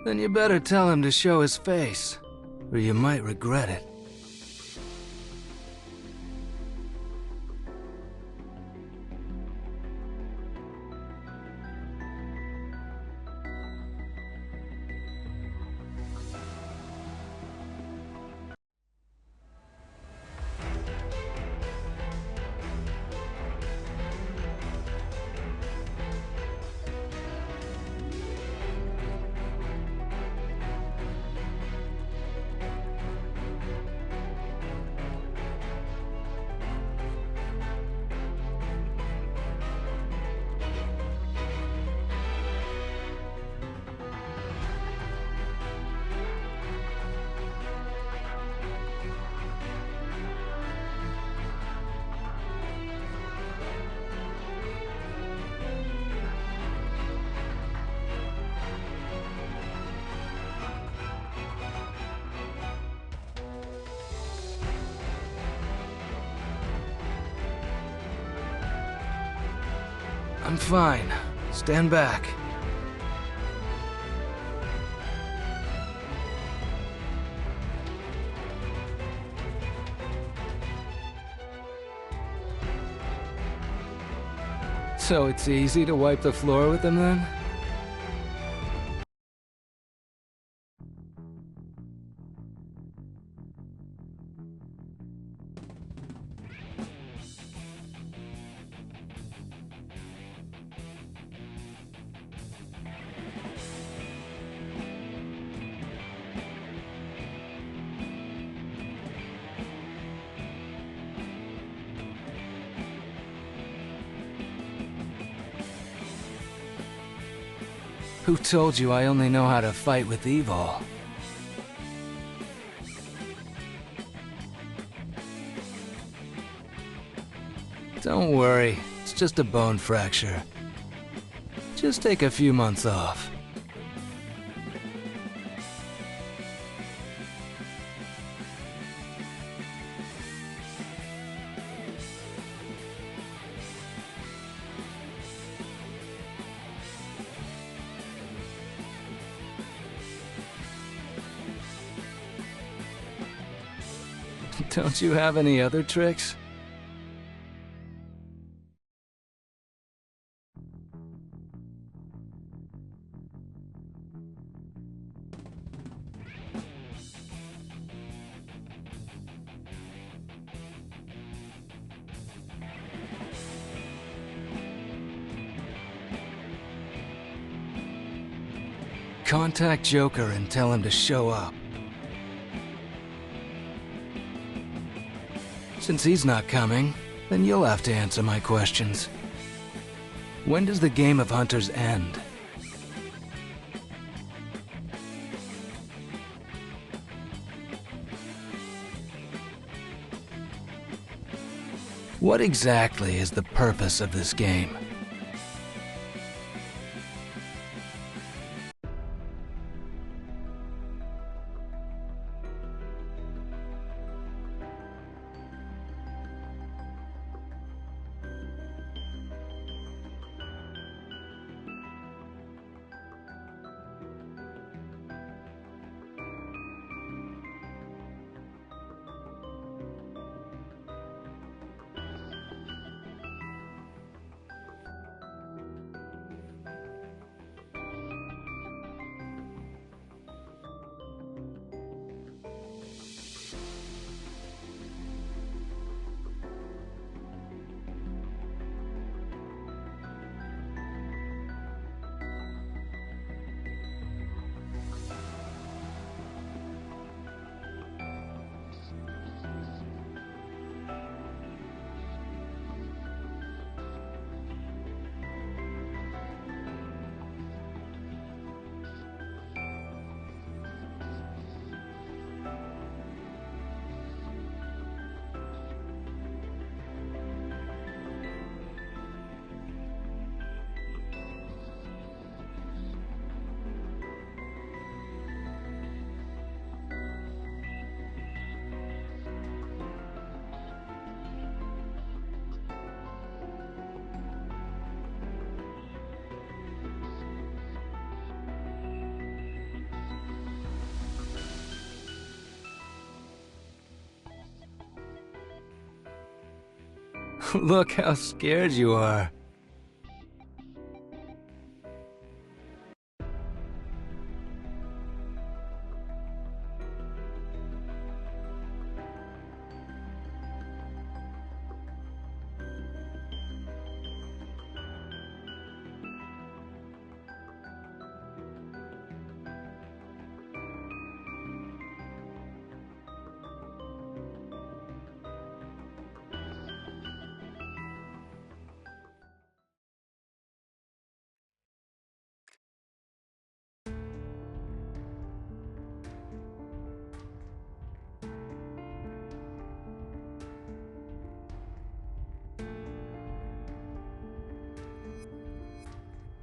Then you better tell him to show his face. or you might regret it. I'm fine. Stand back. So it's easy to wipe the floor with them then? Who told you I only know how to fight with evil? Don't worry, it's just a bone fracture. Just take a few months off. Don't you have any other tricks? Contact Joker and tell him to show up. Since he's not coming, then you'll have to answer my questions. When does the game of hunters end? What exactly is the purpose of this game? Look how scared you are.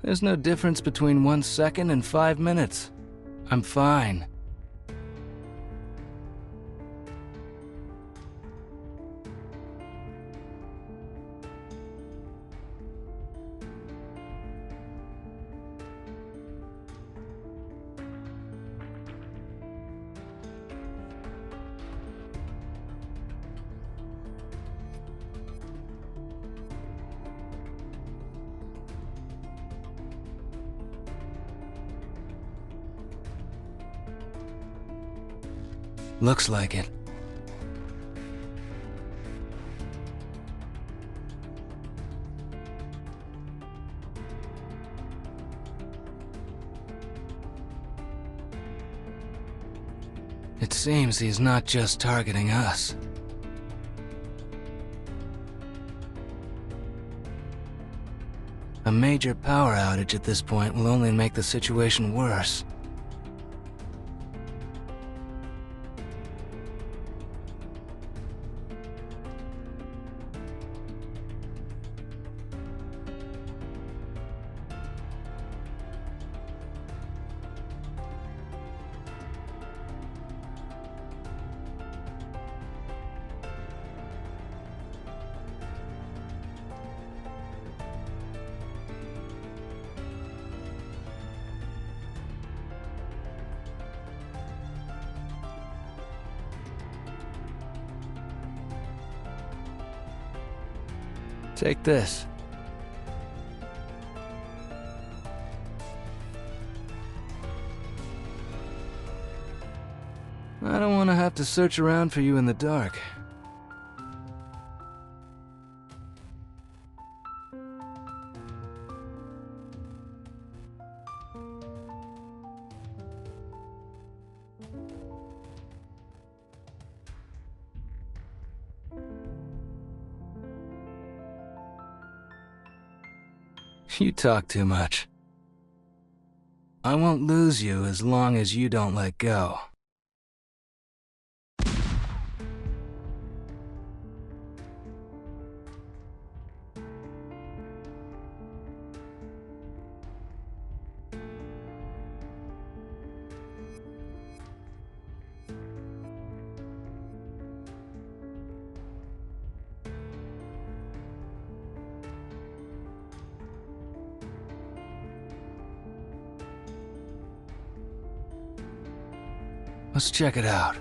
There's no difference between 1 second and 5 minutes. I'm fine. Looks like it. It seems he's not just targeting us. A major power outage at this point will only make the situation worse. Take this. I don't want to have to search around for you in the dark. You talk too much. I won't lose you as long as you don't let go. Let's check it out.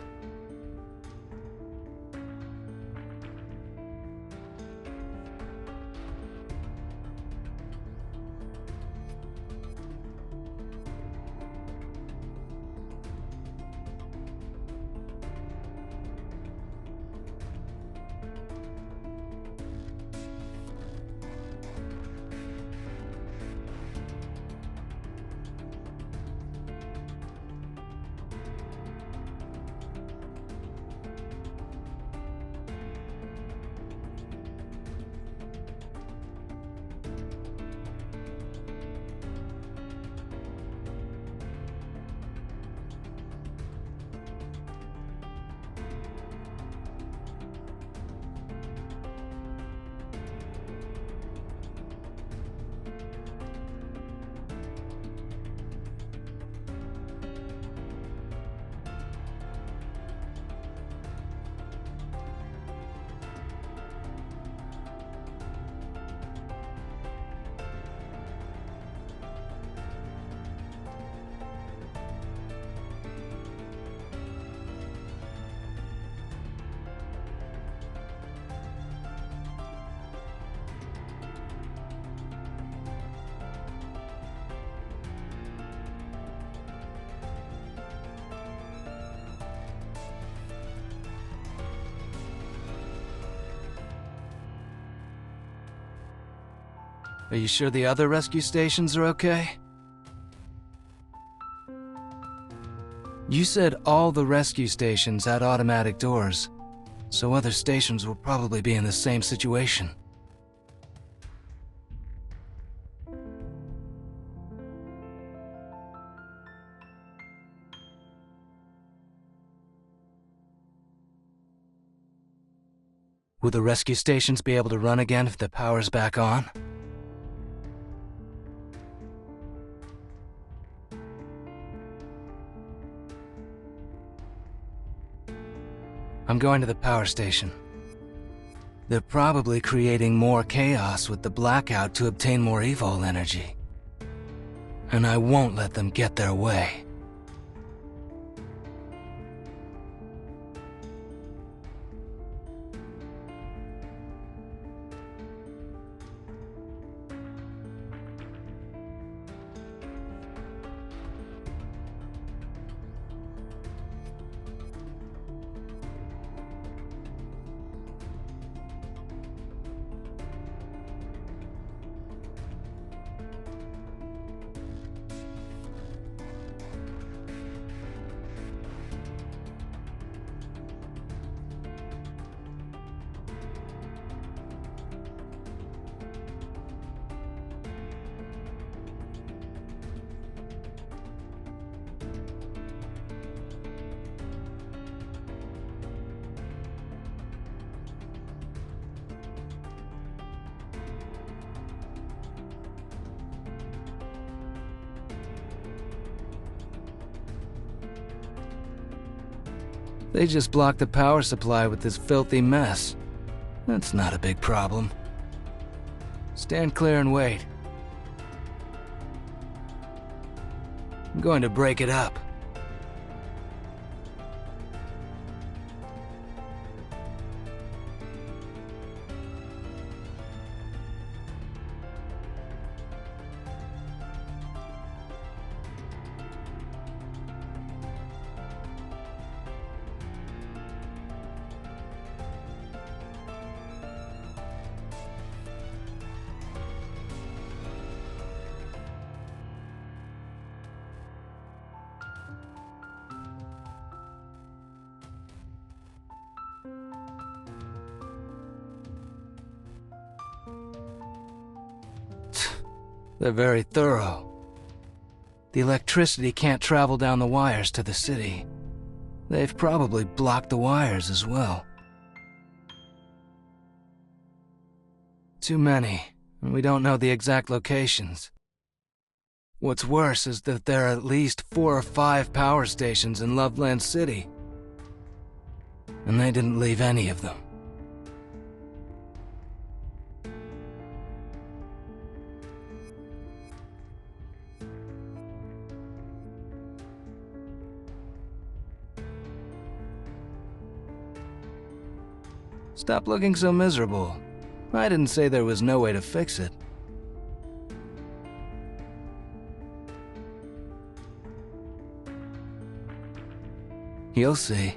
Are you sure the other rescue stations are okay? You said all the rescue stations had automatic doors, so other stations will probably be in the same situation. Will the rescue stations be able to run again if the power's back on? I'm going to the power station. They're probably creating more chaos with the blackout to obtain more evil energy. And I won't let them get their way. They just blocked the power supply with this filthy mess. That's not a big problem. Stand clear and wait. I'm going to break it up. They're very thorough. The electricity can't travel down the wires to the city. They've probably blocked the wires as well. Too many, and we don't know the exact locations. What's worse is that there are at least 4 or 5 power stations in Loveland City. And they didn't leave any of them. Stop looking so miserable. I didn't say there was no way to fix it. You'll see.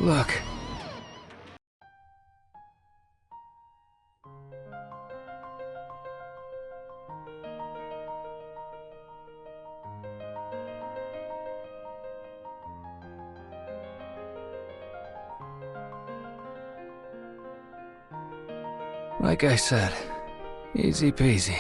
Look. Like I said, easy peasy.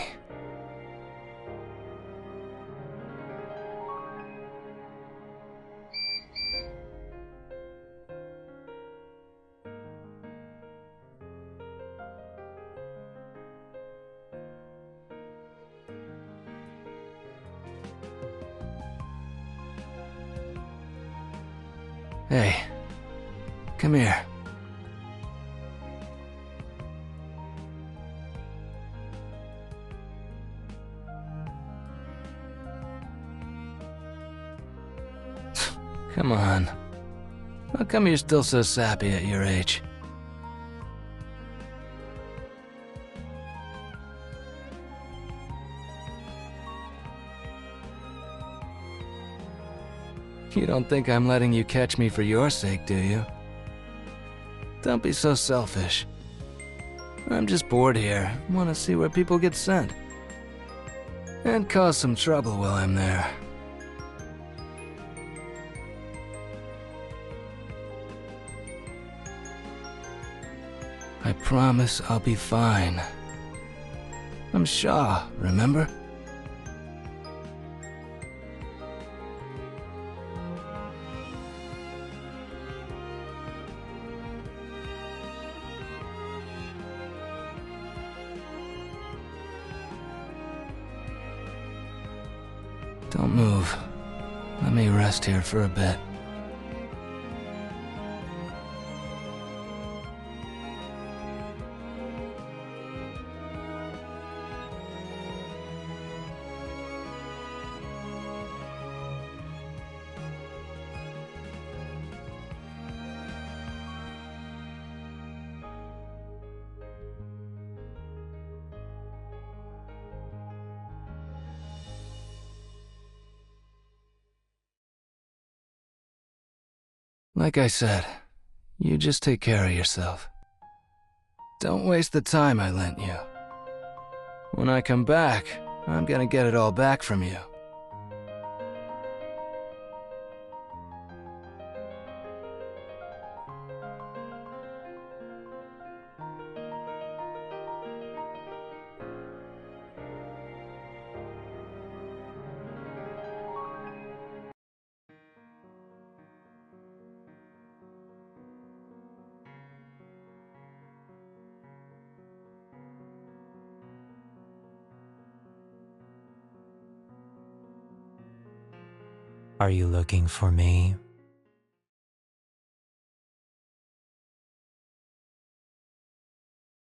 Hey, come here. Come on. How come you're still so sappy at your age? You don't think I'm letting you catch me for your sake, do you? Don't be so selfish. I'm just bored here, want to see where people get sent. And cause some trouble while I'm there. I promise I'll be fine. I'm Shaw, remember? Don't move. Let me rest here for a bit. Like I said, you just take care of yourself. Don't waste the time I lent you. When I come back, I'm gonna get it all back from you. Are you looking for me?